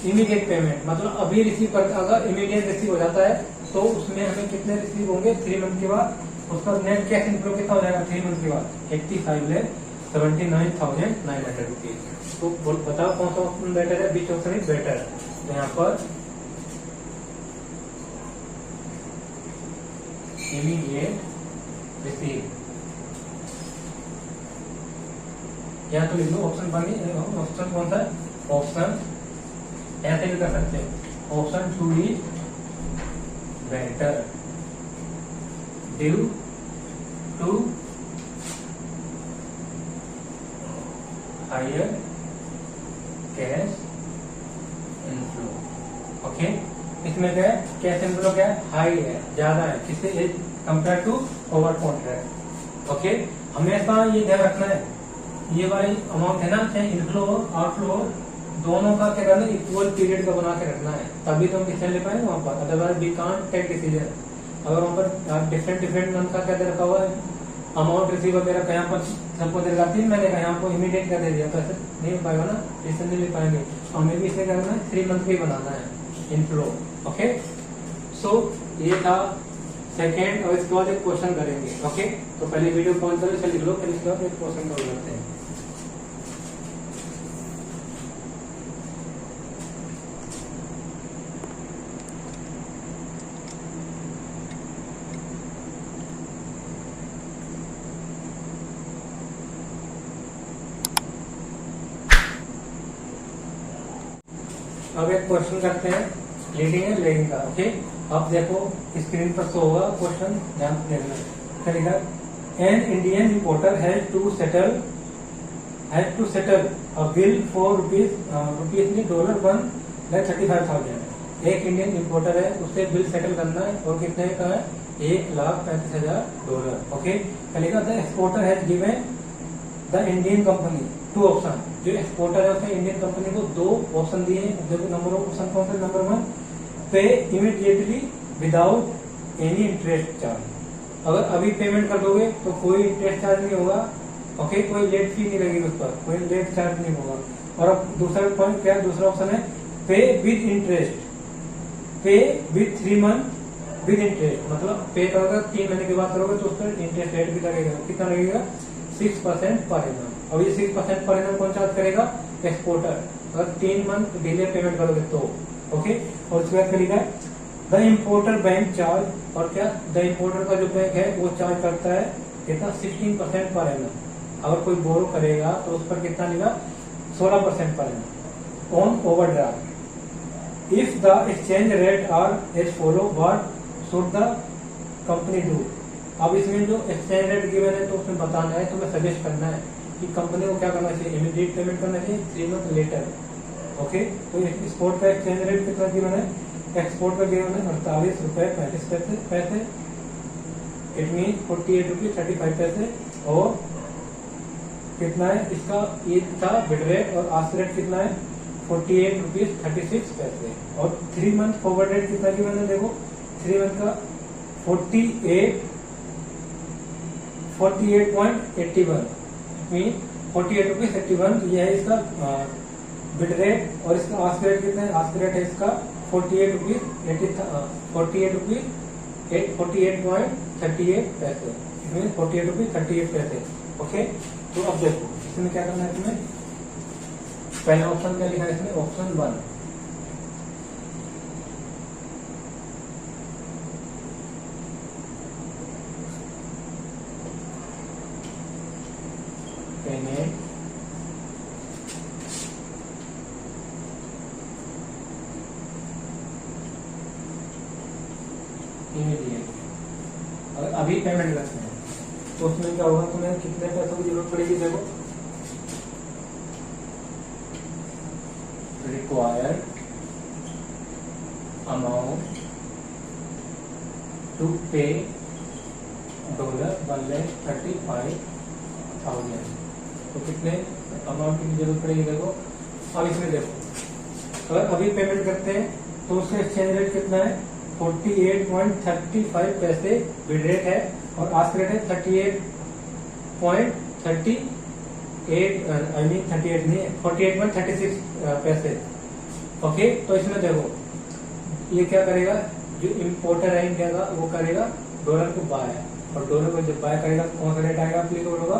इमीडिएट पेमेंट, मतलब अभी रिसीव करके अगर इमीडिएट रिसीव हो जाता है तो उसमें हमें कितने रिसीव होंगे 3 मंथ के बाद, उसका नेट कैश इनफ्लो कितना हो जाएगा 3 मंथ के बाद 85,79,900 रुपीज। तो बताओ कौन सा ऑप्शन बेटर है? बीच ऑप्शन इज बेटर। तो यहाँ पर इमीडिएट रिसीव, यहाँ तो लिख लो ऑप्शन बनी, ऑप्शन कौन सा है? ऑप्शन ऐसे भी कर सकते हैं, option 2 is better due to higher cash inflow. Okay, इसमें क्या है, कैश इनफ्लो क्या है, हाई है, ज्यादा है, किससे compare to over contract. Okay, हमेशा ये ध्यान रखना है, ये वाली अमाउंट है ना, चाहे इनफ्लो हो आउटफ्लो हो, दोनों का क्या करना है, इक्वल पीरियड का बना के रखना है, तभी तो हम डिसीजन ले पाएंगे वहां पर, otherwise we can't take decision. अगर वहां पर डिफरेंट मंथ का क्या दे रखा हुआ है, अमाउंट रिसीव वगैरह का, यहाँ पर सबको दे रखा 3 महीने का, यहाँ पर इमीडिएट का दे दिया, तो ऐसे नहीं हो पाएगा ना, डिसीजन नहीं ले पाएंगे। हमें भी इसे करना है 3 मंथ भी बनाना है इनफ्लो। ओके, सो ये था सेकेंड, और इसके बाद एक क्वेश्चन करेंगे। ओके, तो पहले वीडियो कॉल करो, इसे लिख लो, फिर इसके बाद एक क्वेश्चन कॉल करते हैं। अब एक क्वेश्चन करते हैं, लीडिंग है लेगिंग का। ओके, अब देखो स्क्रीन पर शो होगा क्वेश्चन, ध्यान से देखना। चलेगा, an Indian reporter has to settle a bill for rupees $1,35,000। एक इंडियन रिपोर्टर है, उसे बिल सेटल करना है, और कितने का है, $1,35,000। ओके, चलेगा, the exporter has given the Indian company 2 option. जो एक्सपोर्टर है उसने इंडियन कंपनी को 2 ऑप्शन दिए हैं। देखो नंबर ऑफ ऑप्शन कौन सा, नंबर 1 पे immediately without any interest charge. अगर अभी पेमेंट कर दोगे तो कोई इंटरेस्ट चार्ज नहीं होगा। ओके, कोई लेट फी नहीं लगेगी उस पर, कोई लेट चार्ज नहीं होगा। और अब दूसरा पॉइंट क्या है, दूसरा ऑप्शन है पे विद इंटरेस्ट, पे विद 3 मंथ विद इंटरेस्ट, मतलब पे करोगे 3 महीने के बाद करोगे तो उस पर इंटरेस्ट रेट भी लगेगा। कितना लगेगा, 6% पर एनम। और ये 6% पर एनम कौन चार्ज करेगा, एक्सपोर्टर, अगर 3 मंथ डिले पेमेंट करोगे तो। ओके, और उसके बाद करेगा द इम्पोर्टर बैंक चार्ज, और क्या, द इम्पोर्टर का जो बैंक है वो चार्ज करता है कितना, 16% पर एनम। अगर कोई बोरो करेगा तो उस पर कितना लेगा, 16% per annum on overdraft. If the exchange rate are as follow, what should the company do. अब इसमें जो एक्सचेंज रेट गिवन है तो उसमें बताना है, तो मैं सजेस्ट करना है कि कंपनी को क्या करना चाहिए, इमीडिएट पेमेंट करना चाहिए 3 मंथ लेटर। ओके, तो एक्सपोर्ट का एक्सचेंज रेट कितना गिवन है, एक्सपोर्ट का गिवन है $48.35। इट मीन 48 रुपीज 35 पैसे। और कितना है इसका, ये था बिड रेट, और आस्क रेट कितना है 48 रुपीज 36 पैसे। और 3 मंथ फॉरवर्ड रेट कितना गिवन है, देखो 3 मंथ का 48.81 मीन 48 रुपीज 81, ये है इसका बिड रेट। और इसका आस्क रेट कितना है, आस्क रेट है इसका 48 रुपीज 48.38 पैसे, मीन 48 रुपीज 38 पैसे। ओके, तो अब देखो इसमें क्या करना है तुम्हें, पहला ऑप्शन क्या लिखा है इसमें, ऑप्शन 1 पेमेंट इमीडिएट। अगर अभी पेमेंट करते हैं तो उसमें क्या होगा, तुम्हें कितने पैसों की जरूरत पड़ेगी, देखो रिक्वायर्ड अमाउंट टू पे $1,35,000 1000। तो कितने अमाउंट की जरूरत पड़ेगी देखो। अब इसमें देखो, अगर अभी पेमेंट करते हैं तो उसका एक्सचेंज रेट कितना है, 48.35 पैसे बिड रेट है, और आस्क रेट है 48.36 पैसे। ओके, तो इसमें देखो ये क्या करेगा, जो इम्पोर्टर है इंडिया का वो करेगा डॉलर को बाय, और डॉलर को जब बाय करेगा कौन सा रेट आएगा एप्लीकेबल होगा,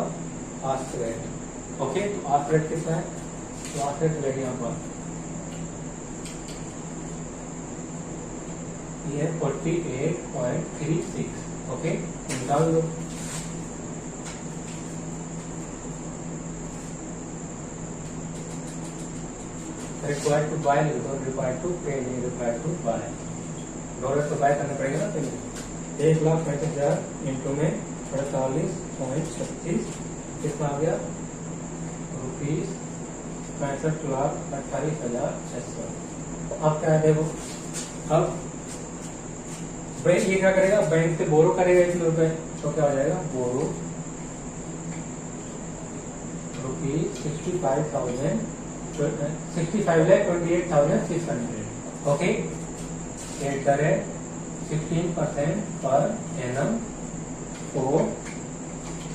आस्क रेट। ओके, तो आस्क रेट कितना है, तो आस्क रेट रहेगा यहाँ पर ये 48.36। ओके, निकाल दो। रिक्वायर्ड टू बाय लिख दो, रिक्वायर्ड टू पे नहीं, रिक्वायर्ड टू बाय। डॉलर तो बाय करना पड़ेगा ना पहले। 1,35,000 इंटू में 48.36 कितना आ गया, रुपीज 65,28,600। तो अब क्या है देखो, अब बैंक ये क्या करेगा, बैंक से बोरो करेगा इतने रुपए, तो क्या हो जाएगा, बोरो रुपीज 65,28,600। ओके, एड करें 16% per annum for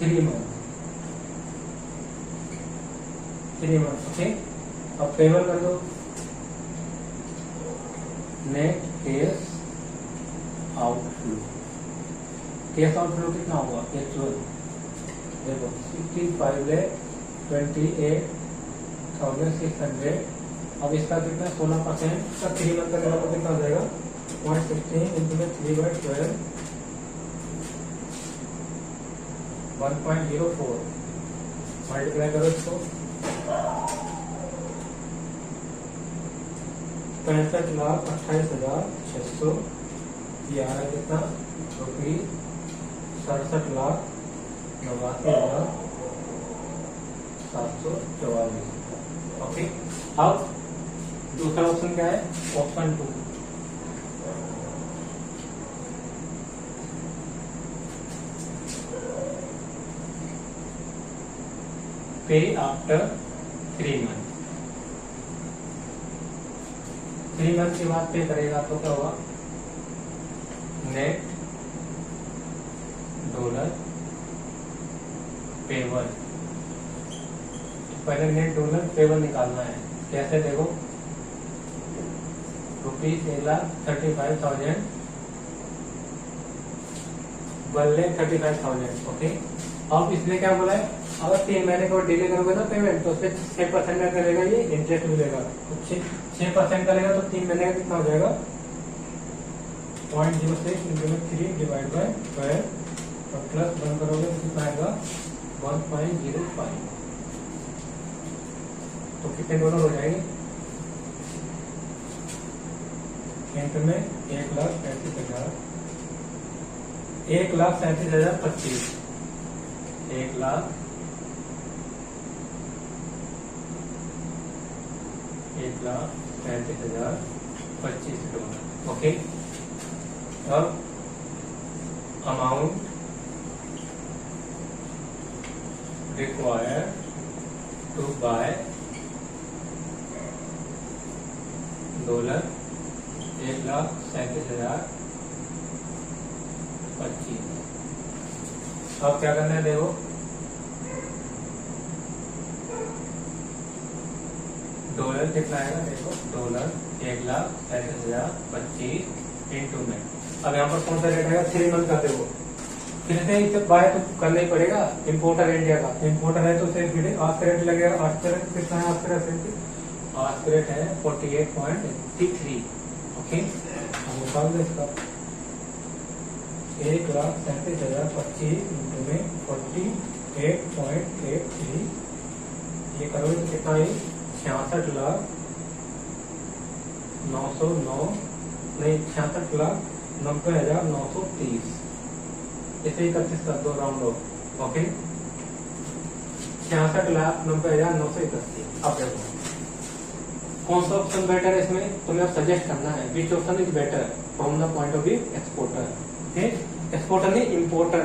3 month. Okay, अब पेबल कर दो। Net case outflow, case outflow कितना होगा, एक्चुअल देखो 65,28,600। अब इसका कितना 16% का 3 मंथ का तो कितना हो जाएगा, 0.16 इंटू में 3/12 1.04 मल्टीप्लाई करो इसको, 65,28,600। ये आ रहा है कितना, रुपीज 67,89,744। ओके, अब दूसरा ऑप्शन क्या है, ऑप्शन 2। पे आफ्टर 3 मंथ। 3 मंथ के बाद पे करेगा तो क्या होगा, नेट डॉलर पेबल। पहले नेट डॉलर पेबल निकालना है, कैसे देखो, रुपीज 1,35,000 1,35,000। ओके, अब इसने क्या बोला है, अगर 3 महीने को डिले करोगे ना पेमेंट तो उससे 6% का करेगा, ये इंटरेस्ट मिलेगा। तो 6% करेगा तो 3 महीने का कितना हो जाएगा, 0.06 इंटू में 3 डिवाइड बाय 12 और प्लस 1 करोगे तो कितना आएगा, 1.05। तो कितने डॉलर हो जाएंगे, इंटू में 1,37,000, 1,37,025, 1,37,025 डॉलर। ओके, अब amount required to buy dollar 1,37,025। अब क्या करना है देखो, डॉलर कितना आएगा देखो, डॉलर 1,37,025 इंटू में, अब यहाँ पर कौन सा रेट आएगा, 3 मंथ का देखो, फिर से बाय तो करना ही पड़ेगा, इम्पोर्टर इंडिया का, इम्पोर्टर है तो सिर्फ आस्क रेट लगेगा। आस्क रेट कितना है, आस्क रेट है 48.83। ओके, हम निकाल दो इसका, 1,37,025 इंटू में 48.83, ये करोगे तो कितना है, 66,90,930। इसे 31 कर दो राउंड ऑफ। ओके, 66,90,931। अब देखो कौन सा ऑप्शन बेटर है इसमें, तुम्हें सजेस्ट करना है which option is better from the point of view exporter. Exporter नहीं, इम्पोर्टर।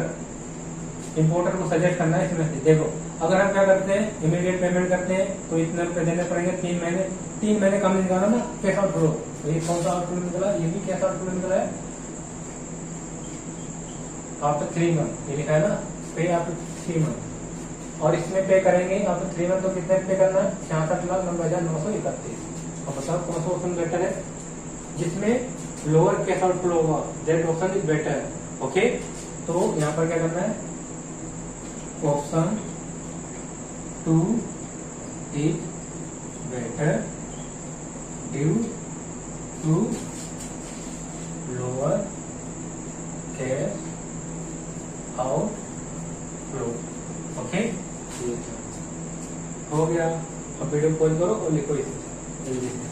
इंपोर्टर को सजेस्ट करना है इसमें से। देखो अगर हम क्या करते हैं, इमीडिएट पेमेंट करते हैं तो इतने रुपए देने पड़ेंगे 3 महीने कम निकाला ना कैश आउटफ्लो। तो ये कौन सा आउटफ्लो निकला, ये भी कैश आउटफ्लो निकला है आफ्टर 3 मंथ, ये लिखा है ना पे आफ्टर 3 मंथ। और इसमें पे करेंगे आफ्टर 3 मंथ तो कितने पे करना है, 66,90,931। और बताओ कौन सा ऑप्शन बेटर है जिसमें लोअर कैश आउटफ्लो होगा, that option is better. Okay, तो यहाँ पर क्या करना है, option 2 is better due to lower cash outflow. Okay, हो गया। अब वीडियो पॉज करो और लिखो इसे जल्दी से।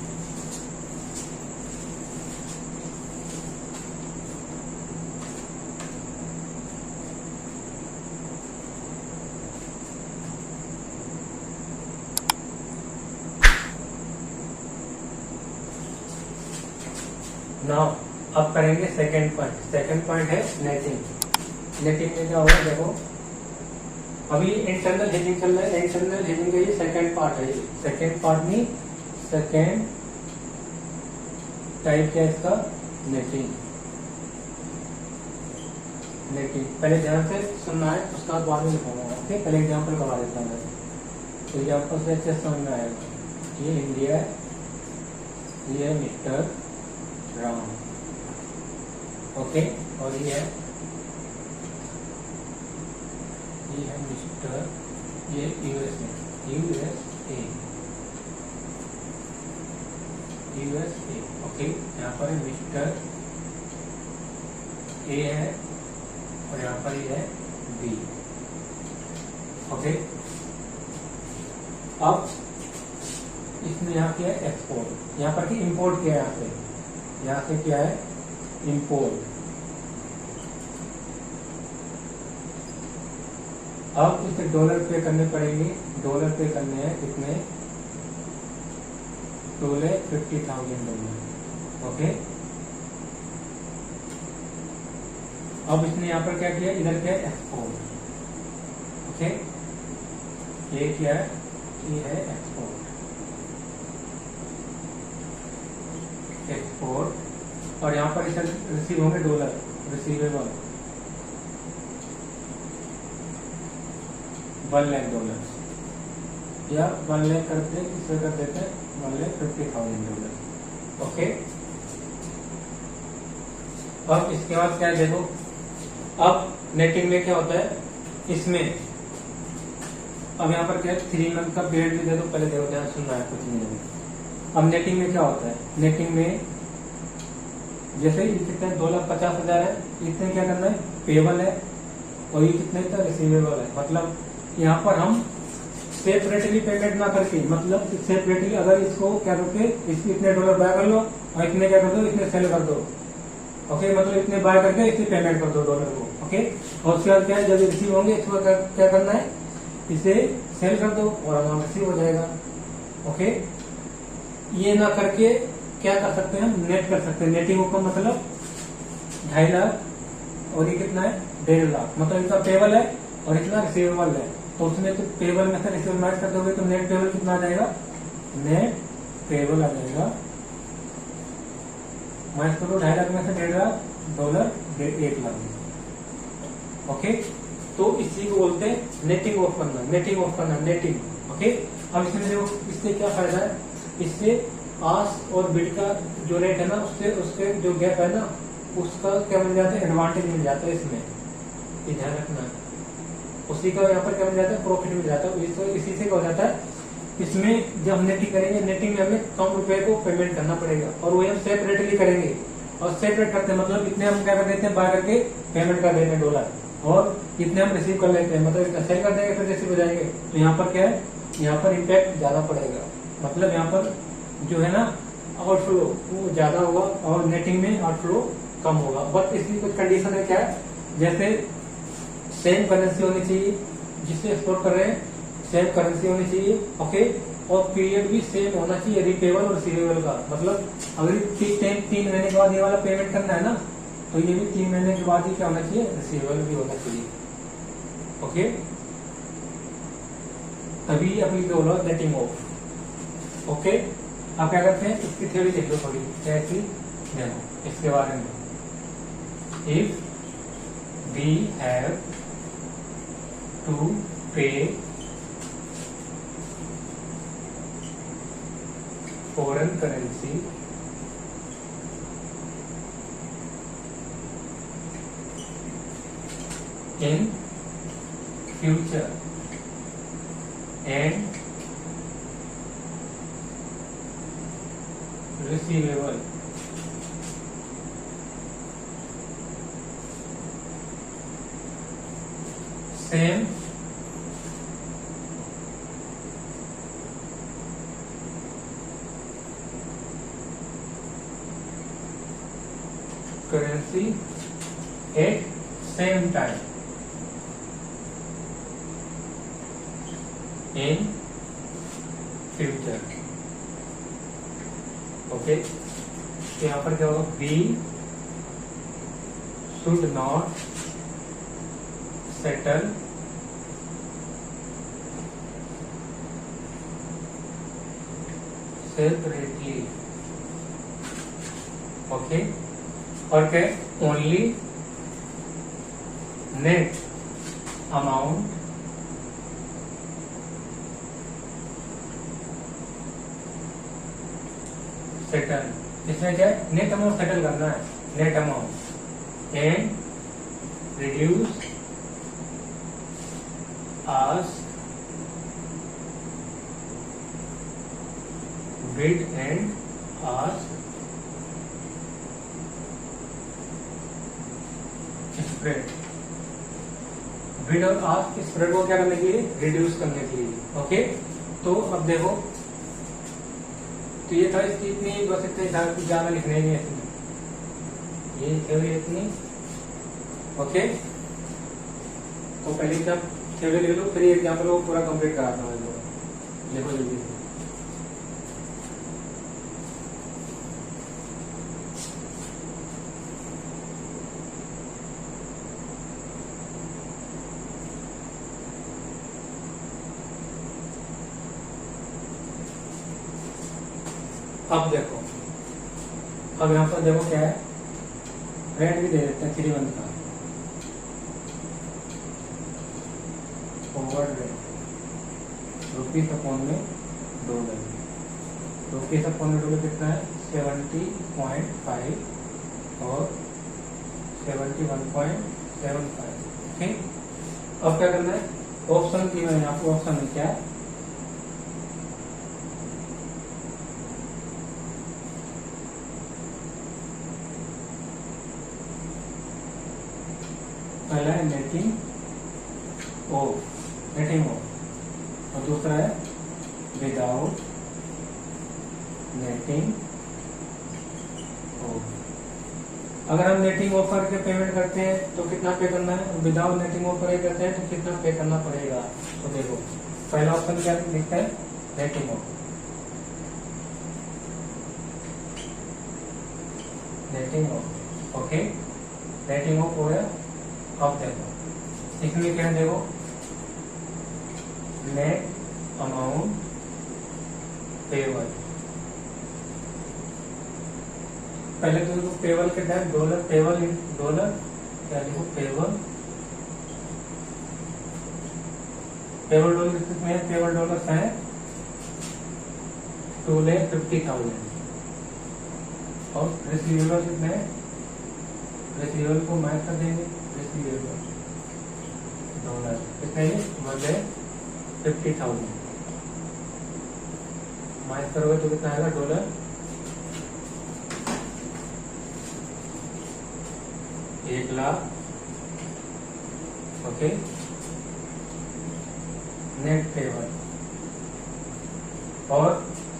नाउ अब करेंगे सेकंड पॉइंट। सेकंड पॉइंट है नेटिंग। नेटिंग में क्या होगा, देखो अभी इंटरनल हेजिंग चल रहा है, इंटरनल हेजिंग का ये सेकंड पार्ट है। सेकंड पार्ट नहीं, सेकंड टाइप क्या है इसका, नेटिंग। नेटिंग पहले ध्यान से सुनना है, उसका बाद में लिखूंगा। ओके, पहले एग्जाम्पल करवा देता हूँ मैं, तो एग्जाम्पल से अच्छे समझ में आएगा। ये इंडिया है, ये मिस्टर राम। ओके, और ये है मिस्टर, ये यूएसए, ओके। यहाँ पर मिस्टर ए है और यहाँ पर ये है बी। ओके, अब इसमें यहाँ क्या है, एक्सपोर्ट। यहाँ पर की इंपोर्ट किया है, यहाँ से क्या है, इंपोर्ट। अब इसे डॉलर पे करने पड़ेंगे। डॉलर पे करने हैं कितने, $50,000। ओके, अब इसने यहाँ पर क्या किया, इधर क्या है, एक्सपोर्ट। ओके, ये क्या है, ये है एक्सपोर्ट। एक्सपोर्ट, और यहाँ पर इसे रिसीव होंगे डॉलर, रिसीवेबल $1,00,000 या 1 लाख करते हैं, इसे कर देते हैं $1,50,000। ओके, अब इसके बाद क्या है, देखो अब नेटिंग में क्या होता है, इसमें अब यहाँ पर क्या है, 3 मंथ का पीरियड भी दे दो। पहले देखो, ध्यान सुनना है, कुछ नहीं है। अब नेटिंग में क्या होता है, नेटिंग में जैसे ये कितने 2,50,000 है, इतने क्या करना है, पेबल है, और ये कितने का रिसीवेबल है। मतलब यहाँ पर हम सेपरेटली पेमेंट ना करके, मतलब सेपरेटली अगर इसको क्या करके इसके इतने डॉलर बाय कर लो और इतने क्या कर दो, इतने सेल कर दो। ओके, मतलब इतने बाय करके इतने पेमेंट कर दो डॉलर को। ओके, और उसके बाद क्या है, जब रिसीव होंगे इसको क्या करना है, इसे सेल कर दो और अमाउंट रिसीव हो जाएगा। ओके, ये ना करके क्या कर सकते हैं, हम नेट कर सकते हैं। नेटिंग का मतलब 2.5 लाख और ये कितना है, 1.5 लाख। मतलब इनका पेबल है और इतना रिसीवेबल है, तो उसमें तो पेबल में से रिसीवेबल माइनस कर दोगे तो नेट पेबल कितना आ जाएगा, नेट पेबल आ जाएगा माइनस करो 2.5 लाख में से $1.5 $1 लाख। ओके, तो इसी को बोलते हैं नेटिंग ऑफ करना, नेटिंग ऑफ करना, नेटिंग। ओके, अब इसमें देखो इससे क्या फायदा है, इससे आस्क और बिड का जो रेट है ना, उसके जो गैप है ना, उसका क्या मिल जाता है, एडवांटेज मिल जाता है। इसमें ये ध्यान रखना है, उसी का यहाँ पर क्या मिल जाता है, प्रॉफिट मिल जाता है। इसी से क्या हो जाता है, इसमें जब हम नेटिंग करेंगे, नेटिंग में हमें कम रुपए को पेमेंट करना पड़ेगा, और वही हम सेपरेटली करेंगे। और सेपरेट करते हैं मतलब इतने हम क्या कर देते हैं, बाय करके पेमेंट कर देते हैं डॉलर, और इतने हम रिसीव कर लेते हैं, मतलब सेल कर देंगे फिर रिसीव हो जाएंगे। तो यहाँ पर क्या है, यहाँ पर इम्पैक्ट ज्यादा पड़ेगा, मतलब यहाँ पर जो है ना आउटफ्लो वो ज्यादा होगा और नेटिंग में आउटफ्लो कम होगा। बट इसकी कुछ कंडीशन है, क्या है, जैसे सेम करेंसी होनी चाहिए, जिससे एक्सपोर्ट कर रहे हैं सेम करेंसी होनी चाहिए। ओके, और पीरियड भी सेम होना चाहिए, रिपेबल और रिसीवेबल का। मतलब अगर 3 महीने के बाद ये वाला पेमेंट करना है ना, तो ये भी 3 महीने के बाद ही क्या होना चाहिए, रिसीवेबल भी होना चाहिए। ओके, तभी एप्लीकेबल होगा नेटिंग ऑफ। ओके, आप क्या करते हैं, इसकी थ्योरी देख लो थोड़ी कैसी, देखो इसके बारे में। इफ वी हैव टू पे foreign currency in future and receivable same currency at same time in future। Okay, तो यहाँ पर क्या होगा, we should not settle separately। Okay, और क्या, ओनली नेट अमाउंट सेटल, इसमें क्या है, नेट अमाउंट सेटल करना है, net amount and reduce ask bid and ask spread. Bid और आस्क स्प्रेड को क्या करने के लिए, रिड्यूस करने के लिए। ओके, तो अब देखो, तो ये था इसकी इतनी, बस इतने ज्यादा लिखने नहीं है इसमें, ये थ्योरी इतनी। ओके, तो पहले जब थ्योरी लिख लो, फिर एग्जाम्पल को पूरा कंप्लीट कराता हूँ। देखो जल्दी से, अब देखो, अब यहाँ पर देखो क्या है, रेंट भी दे देते हैं 3 मंथ का, फॉरवर्ड रेंट रुपीज अपॉन में $, रुपीज अपॉन में $, कितना है 70.5 और 71.75। ठीक, अब क्या करना है, ऑप्शन की मैंने आपको ऑप्शन में क्या है, पहला है नेटिंग ऑफ, और दूसरा है विदाउट नेटिंग ऑफ। अगर हम नेटिंग ऑफ करके पेमेंट करते हैं तो कितना पे करना है, विदाउट नेटिंग ऑफ करते हैं तो कितना पे करना पड़ेगा। तो देखो पहला ऑप्शन क्या लिखता है, netting of, netting of. Okay, netting of हो गया। अब देखो इसमें क्या है, देखो नेट अमाउंट पेबल, पहले तो देखो पेबल कितना है, $, पेबल इन $, क्या देखो पेबल, पेबल $, कितने हैं, पेबल $, है 2,50,000 और रिसीवेबल कितने हैं, रिसीवेबल को माइनस कर देंगे, रिसीवेबल $, कितने हैं, 1,50,000 माइनस करोगे तो कितना आएगा, $, 1,00,000। ओके, नेट पेबल, और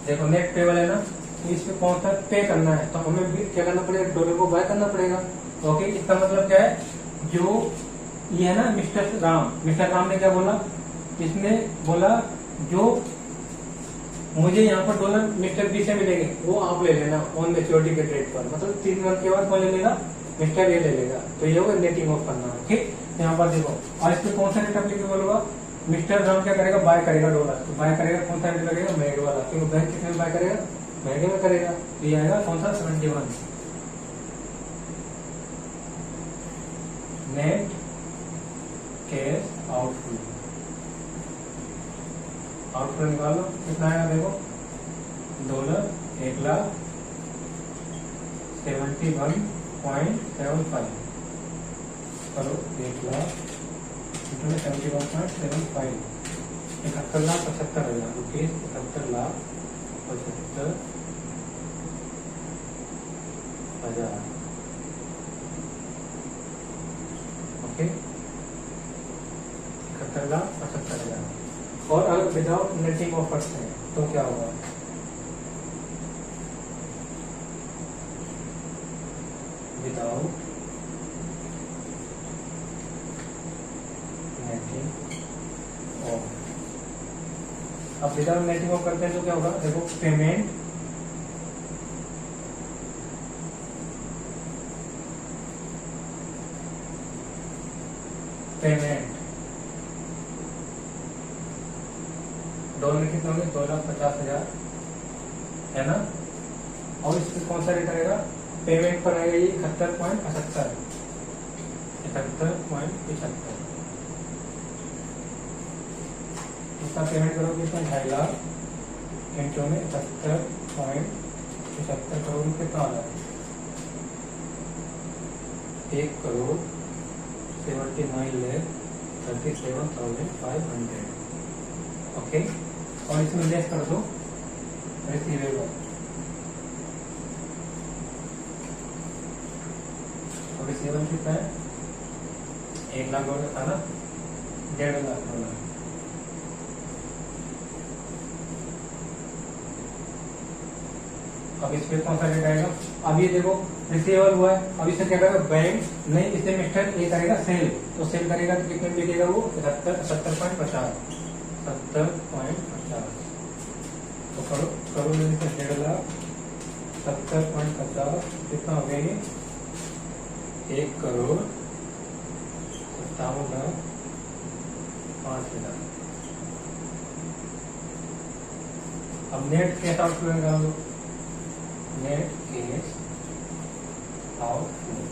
देखो नेट पेबल है ना, तो इसमें कौन सा पे करना है, तो हमें भी क्या करना पड़ेगा, $, को बाय करना पड़ेगा। ओके, इसका मतलब क्या है, जो ये है ना मिस्टर राम ने क्या बोला, इसने बोला जो मुझे यहाँ पर $, मिस्टर बी से मिलेंगे वो आप ले लेना ऑन मैच्योरिटी के डेट पर, मतलब 3 मंथ के बाद कौन ले लेगा, मिस्टर ये ले लेगा। तो ये होगा नेटिंग ऑफ करना। ठीक, यहाँ पर देखो, और इस पे कौन सा रेट एप्लीकेबल होगा, मिस्टर जॉन क्या करेगा, बाय करेगा डॉलर, तो बाय करेगा कौन सा रेट लगेगा, महंगे वाला, क्योंकि बैंक कितने में बाय करेगा, महंगे में करेगा, तो ये आएगा कौन सा 71। नेट कैश आउटफ्लो, आउटफ्लो निकाल लो कितना आएगा देखो, डॉलर 1,71.75 करो, 1,71.75, 71,75,000 रुपीज, 71,75,000। ओके, 71,75,000। और अगर विदाउट नेटिंग ऑफर्स है तो क्या होगा, विदाउट नेटिंग ऑफ, अब विदाउट नेटिंग ऑफ करते हैं तो क्या होगा देखो, पेमेंट डॉलर कितने होंगे, 2,50,000 है ना, और इसमें कौन सा रेट आएगा, पेमेंट पर आएगा ये 71.75, 71.75, इसका पेमेंट करोगे कितना, 2.5 लाख इंटू में 71.75 करोड़ कितना आ रहा है, 1,79,37,500। ओके, और इसमें लेस कर दो रिसीवेबल, और रिसीवेबल कितना है, 1 लाख डॉलर था ना, 1.5 लाख डॉलर। अब इस पे कौन सा रेट आएगा, अब ये देखो रिसीवेबल हुआ है, अब इसे क्या करेगा बैंक, नहीं इसे मिस्टर ये करेगा सेल, तो सेल करेगा तो कितने बिकेगा वो, 70.50, 70.50, तो करो मेरे से 1.5 लाख, 70.50 कितना हो गया ये, 1,57,05,000। अब नेट कैश आउटफ्लो निकाल दो, net cash outflow,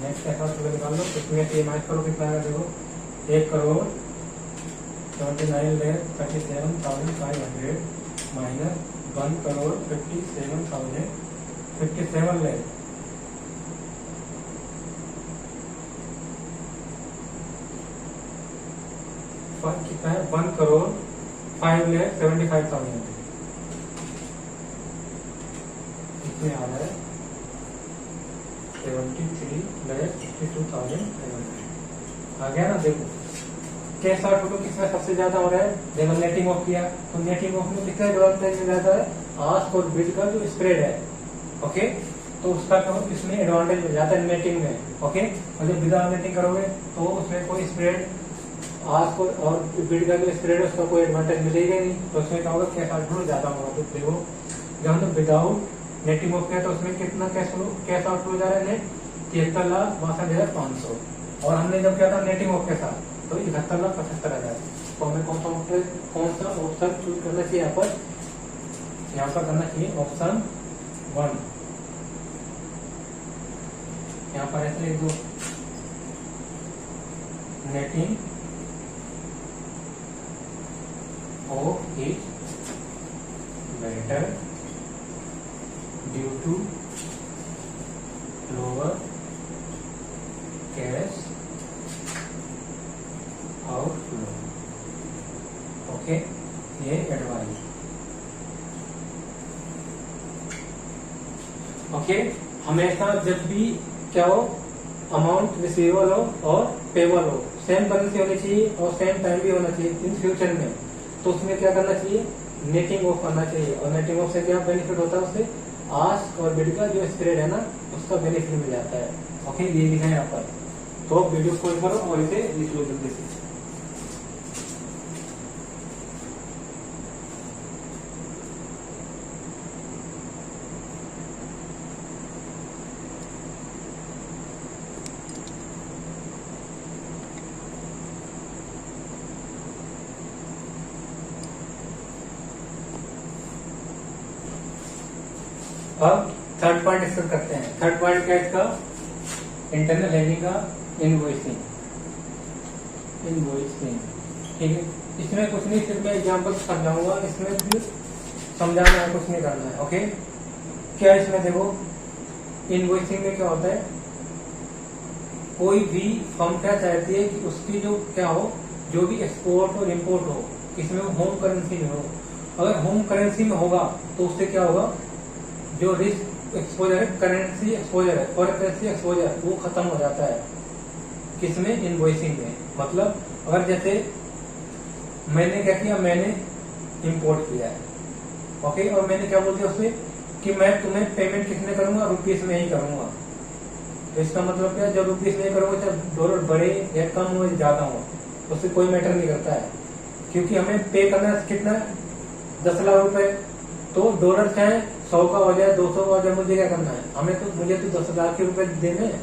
net cash outflow निकाल लो, इसमें से माइनस करो कितना आएगा देखो, 1,79,37,500 माइनस 1,57,057 ले, कितना है, 1,05,75,000, इसमें आ रहा है 73,62,500 आ गया ना। देखो कैश आउटफ्लो किसमें सबसे ज्यादा हो रहा है, देखो नेटिंग ऑफ किया तो नेटिंग ऑफ में कितना एडवांटेज मिल जाता है, आस्क और बिड का जो स्प्रेड है, ओके, तो उसका इसमें एडवांटेज मिल जाता है नेटिंग में, ओके, और जब विदाउट नेटिंग करोगे तो उसमें कोई स्प्रेड, आस्क और बिड का जो स्प्रेड है उसका कोई एडवांटेज मिलेगा नहीं, तो उसमें क्या होगा, कैश आउटफ्लो ज्यादा होगा। तो देखो जब हम विदाउट नेटिंग ऑफ किया तो उसमें कितना कैश आउटफ्लो जा रहा है, नेट 73,62,500, और हमने जब किया था नेटिंग ऑफ के साथ तो 71,75,000। तो हमें कौन सा ऑप्शन चूज करना चाहिए, यहाँ पर करना चाहिए ऑप्शन 1, यहाँ पर ऐसे लिख दो, netting off is better due to lower cash outflow, okay, ये एडवाइस, ओके। हमेशा जब भी क्या हो, अमाउंट रिसीवेबल हो और पेबल हो, सेम करेंसी होनी चाहिए और सेम टाइम भी होना चाहिए इन फ्यूचर में, तो उसमें क्या करना चाहिए, नेटिंग ऑफ करना चाहिए, और नेटिंग ऑफ से क्या बेनिफिट होता है, उससे आस्क और बिड का जो स्प्रेड है ना उसका बेनिफिट मिल जाता है, ओके, ये लिखा है यहाँ पर। तो वीडियो खोल करो और इसे लिख लो जल्दी से। अब थर्ड पॉइंट डिस्कस करते हैं। थर्ड पॉइंट क्या है इसका? इंटरनल हेजिंग का इनवॉइसिंग। ठीक है, इसमें कुछ नहीं, सिर्फ मैं एग्जाम्पल समझाऊंगा, इसमें भी समझाना है, कुछ नहीं करना है। ओके, क्या इसमें देखो, इनवॉइसिंग में क्या होता है, कोई भी फर्म क्या चाहती है कि उसकी जो क्या हो, जो भी एक्सपोर्ट और इम्पोर्ट हो, इसमें होम करेंसी में हो। अगर होम करेंसी में होगा तो उससे क्या होगा, जो रिस्क एक्सपोजर है, करेंसी एक्सपोजर है, फॉरेन करेंसी एक्सपोजर, वो खत्म हो जाता है। किसमें? इनवॉइसिंग में। मतलब अगर जैसे मैंने क्या किया, मैंने इंपोर्ट किया है, ओके, और मैंने क्या बोल दिया उससे कि मैं तुम्हें पेमेंट कितने करूंगा, रुपीस में ही करूंगा। तो इसका मतलब क्या, जब रुपीस में करूंगा, चाहे डॉलर बढ़े या कम हो या ज्यादा हो, उससे कोई मैटर नहीं करता है, क्योंकि हमें पे करना कितना, 10 लाख रुपए। तो डॉलर चाहे 100 का हो जाए, 200 का हो जाए, मुझे क्या करना है, मुझे तो 10 लाख के रुपए देने हैं।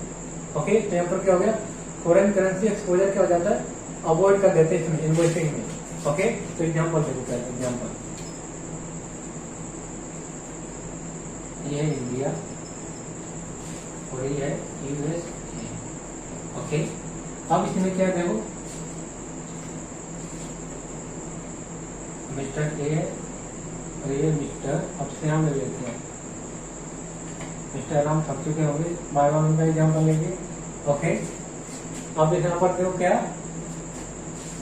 ओके, तो यहाँ पर क्या हो गया, फॉरेन करेंसी एक्सपोजर क्या हो जाता है, अवॉइड कर देते हैं इसमें, इनवॉइसिंग में। ओके, तो एग्जाम्पल देखो, क्या एग्जाम्पल, ये है इंडिया और ये है यूएसए। ओके, अब इसमें क्या देखो, मिस्टर ए और ये मिस्टर, अब श्याम ले लेते हैं, मिस्टर राम थक चुके होंगे, बाय वन उनका एग्जाम्पल लेंगे। ओके, अब यहाँ पर देखो क्या,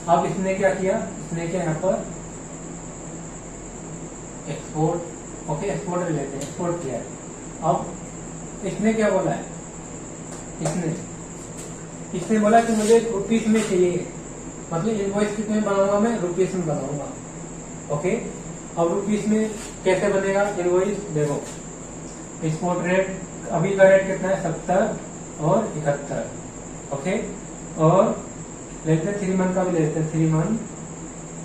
अब इसने क्या किया, इसने क्या यहाँ पर एक्सपोर्ट, ओके, एक्सपोर्ट ले लेते हैं, एक्सपोर्ट किया है। अब इसने क्या बोला है, इसने बोला कि मुझे रुपीस में चाहिए, मतलब इनवॉइस कितने बनाऊंगा मैं, रुपीस में बनाऊंगा। ओके, अब रुपीस में कैसे बनेगा इनवॉइस, देखो एक्सपोर्ट रेट, अभी का रेट कितना है, 70 और 71। ओके, और लेते हैं 3 मंथ का भी लेते हैं, 3 मंथ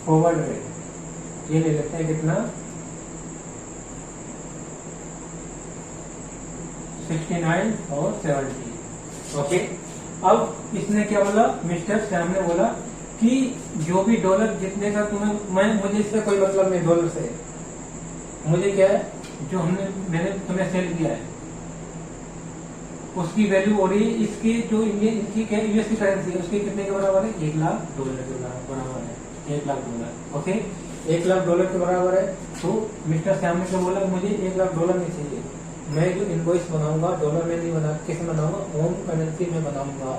फॉरवर्ड रेट, ये ले लेते हैं कितना, 69 और 70। ओके, अब इसने क्या बोला, मिस्टर श्याम ने बोला कि जो भी डॉलर जितने का तुम्हें, मुझे इससे कोई मतलब नहीं, डॉलर से मुझे क्या है, जो मैंने तुम्हें सेल किया है उसकी वैल्यू हो रही है, इसकी जो इसकी क्या यूएस की करेंसी है, उसकी कितने के बराबर है, 1 लाख डॉलर के बराबर है, 1 lakh dollar. Okay, 1 lakh dollar के बराबर है। तो मिस्टर श्याम ने क्या बोला, मुझे 1 लाख डॉलर नहीं चाहिए, मैं जो इनवॉइस बनाऊंगा डॉलर में नहीं बना, किस में बनाऊंगा, होम करेंसी में बनाऊंगा।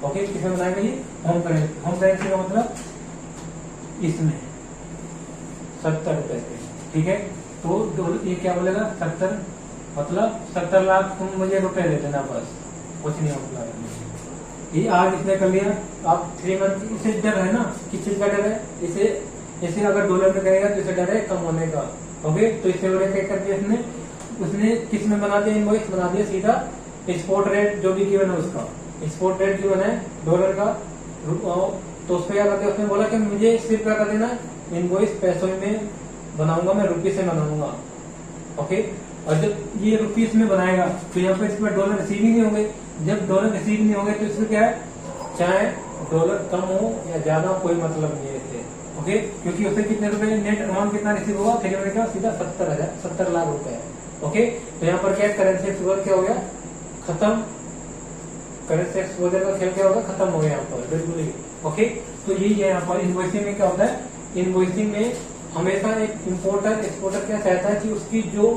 ओके, किस में बनाएंगे, ये होम करेंसी। होम करेंसी का मतलब इसमें 70 रुपए के, ठीक है। तो ये क्या बोलेगा, 70, मतलब 70 लाख तुम मुझे रुपए दे देना, बस कुछ नहीं होगा। ये आज इसने कर लिया, आप 3 मंथ, इसे डर है ना, किस चीज का डर है, इसे अगर डॉलर में करेगा तो इसे डर है कम होने का। ओके, तो इससे बड़े क्या कर दिया इसने, उसने किस में बना दिया, इनवॉइस बना दिया सीधा एक्सपोर्ट रेट जो भी गिवन है उसका, एक्सपोर्ट रेट गिवन है डॉलर का, तो उस पर क्या करते, उसने बोला कि मुझे सिर्फ क्या कर देना, इनवॉइस पैसों में बनाऊंगा, मैं रुपये से बनाऊंगा। ओके, और जब ये रुपीस में बनाएगा तो यहाँ पर इसमें डॉलर रिसीव ही नहीं होंगे। जब डॉलर रिसीव नहीं होंगे तो इसमें क्या है, चाहे डॉलर कम हो या ज्यादा हो, कोई मतलब नहीं है इससे। ओके, क्योंकि उसे कितने रुपए नेट अमाउंट कितना रिसीव होगा, फिर क्या सीधा 70 लाख रुपए। ओके, तो यहाँ पर क्या करेंसी एक्सपोजर क्या हो गया, खत्म, करेंसी एक्सपोजर का खेल क्या होगा, खत्म हो गया यहाँ पर बिल्कुल ही। ओके, तो यही है यहाँ पर इनवॉइसिंग में क्या होता है, इनवॉइसिंग में हमेशा एक इम्पोर्टर एक्सपोर्टर क्या चाहता है कि उसकी जो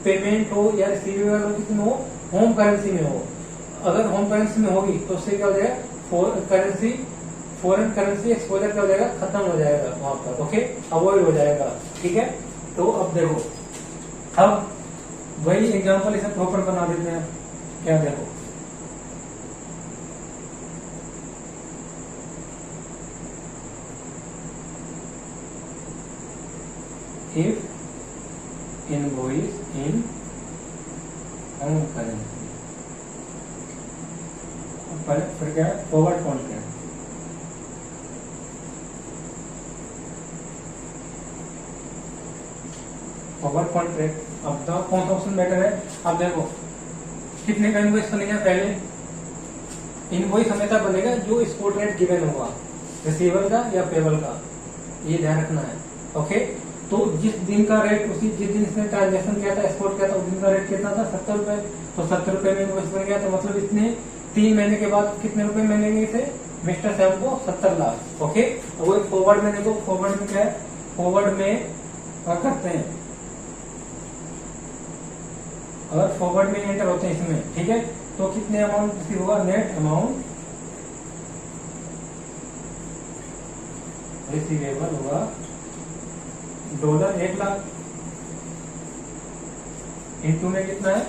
पेमेंट हो या रिसीवेबल हो, किसमें हो, होम करेंसी में हो। अगर होम करेंसी में होगी तो उससे क्या हो जाएगा, फॉरेन करेंसी एक्सपोजर क्या हो जाएगा, खत्म हो जाएगा वहां पर। ओके, अवॉइड हो जाएगा। ठीक है, तो अब देखो, अब वही एग्जांपल इसे प्रॉपर बना देते हैं। क्या देखो, if invoice in home currency, फिर क्या है, फॉरवर्ड कॉन्ट्रैक्ट। फॉरवर्ड कॉन्ट्रैक्ट, अब बताओ कौन सा ऑप्शन बेटर है। अब देखो कितने का इनवॉइस बनेगा, पहले इनवॉइस हमेशा बनेगा जो एक्सपोर्ट रेट गिवन होगा, रिसीवर का या पेबल का, ये ध्यान रखना है। ओके, तो जिस दिन का रेट जिस दिन इसने ट्रांजेक्शन किया था, एक्सपोर्ट किया था, उस दिन का रेट कितना था, 70 रुपए। तो 70 रुपए में इनवॉइस बन गया। तो मतलब इसने 3 महीने के बाद कितने रुपए मिलेंगे इसे, मिस्टर सैम को 70 लाख। ओके, वो फॉरवर्ड में देखो, फॉरवर्ड में क्या है, फॉरवर्ड में क्या करते हैं, अगर फॉरवर्ड में एंटर होते हैं इसमें, ठीक है, तो कितने अमाउंट रिसीव होगा, नेट अमाउंट रिसीवेबल होगा $1,00,000। इंटू में कितना है,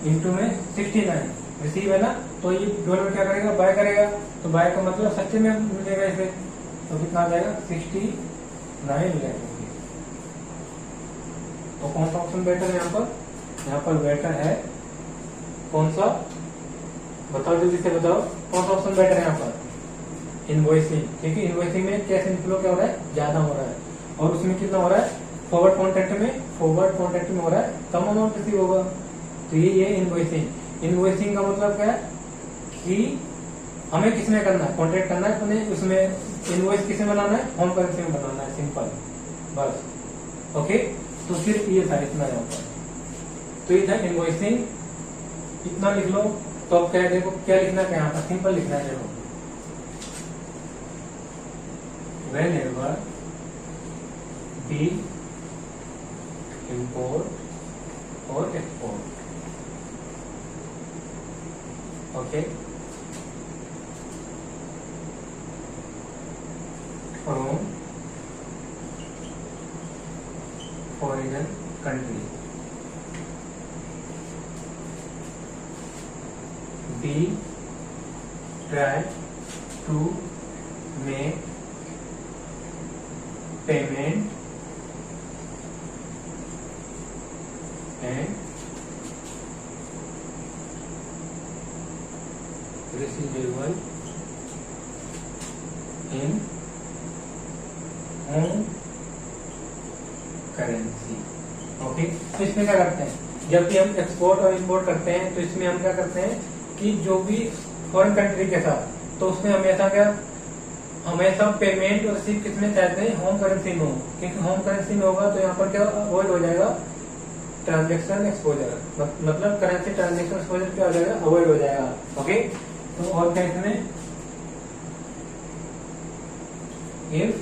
इंटू में 69 रिसीव है ना, तो ये डॉलर क्या करेगा, बाय करेगा। तो बाय का मतलब सच्चे में मिलेगा इसे, तो कितना आ जाएगा, 69 लाख। तो कौन सा ऑप्शन बेटर है यहाँ पर बेटर है कौन सा, बताओ जल्दी से बताओ, कौन सा ऑप्शन बेटर है यहाँ पर, इनवॉइसिंग। ठीक है, इनवॉइसिंग में कैश इनफ्लो क्या हो रहा है, ज्यादा हो रहा है, और उसमें कितना हो रहा है, फॉरवर्ड कॉन्ट्रैक्ट में हो रहा है कम अमाउंट रिसीव होगा। तो ये इनवॉइसिंग। इनवॉइसिंग का मतलब क्या है कि हमें किसमें करना है, कॉन्ट्रैक्ट करना है, अपने उसमें इनवॉइस किसमें बनाना है, होम करेंसी में बनाना है, सिंपल बस। ओके, तो सिर्फ ये था, इतना यहाँ पर। तो ये था इनवॉइसिंग, इतना लिख लो। तो अब क्या देखो, क्या लिखना क्या यहाँ पर, सिंपल लिखना है। देखो, whenever we import or export, okay, from foreign country, we try to make payment and receivable in home currency। Okay, तो इसमें क्या करते हैं, जब भी हम एक्सपोर्ट और इंपोर्ट करते हैं तो इसमें हम क्या करते हैं कि जो भी फॉरेन कंट्री के साथ, तो उसमें हमेशा पेमेंट और रिसीव किसमें चाहते हैं, होम करेंसी में हो, क्योंकि होम करेंसी में होगा तो यहाँ पर क्या अवॉइड हो जाएगा, ट्रांजैक्शन एक्सपोजर, मतलब करेंसी ट्रांजैक्शन एक्सपोजर क्या हो जाएगा, अवॉइड हो जाएगा। ओके, तो और क्या इसमें, if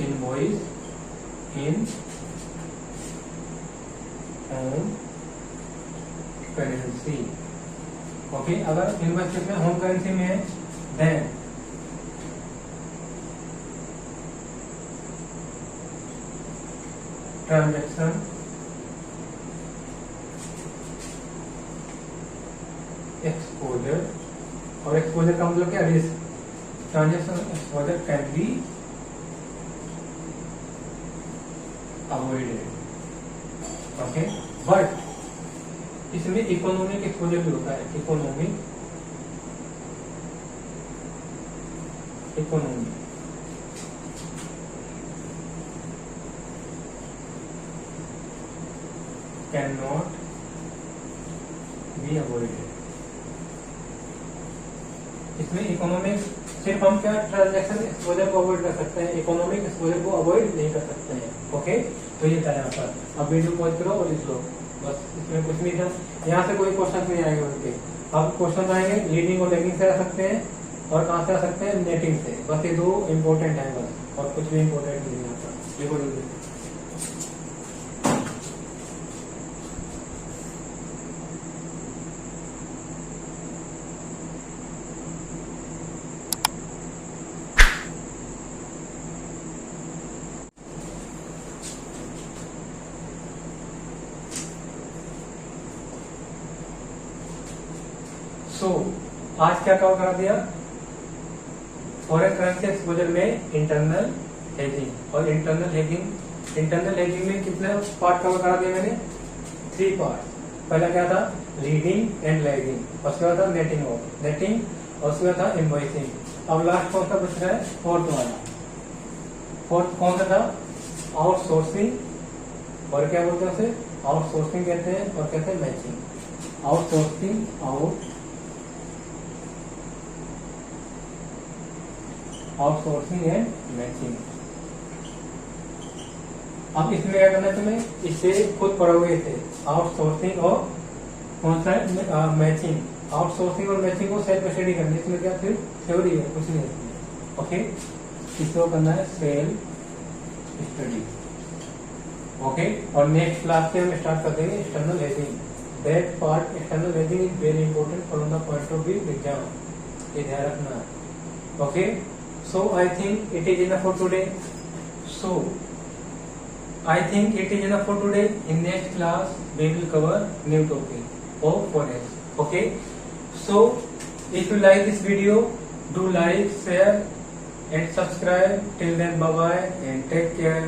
invoice in home currency. Okay, अगर इनवॉइस किसमें, होम करेंसी में है, देन ट्रांजैक्शन एक्सपोजर, और एक्सपोजर का मतलब क्या, risk, transaction exposure can be avoided. Okay, but इसमें इकोनॉमिक एक्सपोजर भी होता है, economy can not be avoided. इसमें इकोनॉमिक सिर्फ हम क्या, ट्रांजैक्शन एक्सपोजर को अवॉइड कर सकते हैं, इकोनॉमिक एक्सपोजर को अवॉइड नहीं कर सकते हैं। ओके, तो ये था यहाँ पर। अब वीडियो पॉज करो और लिख लो, बस इसमें कुछ नहीं था। यहाँ से कोई क्वेश्चन नहीं आएंगे उनके, अब क्वेश्चन आएंगे लीडिंग और लैगिंग से आ सकते हैं, और कहाँ से आ सकते हैं, नेटिंग से। बस ये 2 इम्पोर्टेंट है बस, और कुछ भी इम्पोर्टेंट नहीं आता। देखो जल्दी, आज क्या कवर करा दिया, फॉरेन करेंसी एक्सपोजर में इंटरनल हेजिंग और इंटरनल हेजिंग में कितने पार्ट कवर करा दिया मैंने, 3 पार्ट। पहला क्या था, लीडिंग एंड लैगिंग, उसके बाद था नेटिंग और उसके बाद था इनवॉइसिंग। अब लास्ट कौन सा बच रहा है, फोर्थ वाला। फोर्थ कौन सा था, आउटसोर्सिंग, और क्या बोलते हैं उसे, आउटसोर्सिंग कहते हैं, और कहते हैं matching. Outsourcing, outsourcing and matching. अब इसमें क्या करना है तुम्हें, इससे खुद पढ़ोगे थे आउटसोर्सिंग और कौन सा मैचिंग। आउटसोर्सिंग और मैचिंग को सेल्फ स्टडी करनी है। इसमें क्या सिर्फ थ्योरी है, कुछ नहीं है। ओके, इसको करना है सेल्फ स्टडी। ओके, और नेक्स्ट क्लास से हम स्टार्ट कर देंगे external hedging. That part external hedging is very important from the point of view exam, ये ध्यान रखना है। Okay, so I think it is enough for today. So I think it is enough for today. In next class, we will cover new topic of forex. Okay. So, if you like this video, do like, share, and subscribe. Till then, bye bye and take care.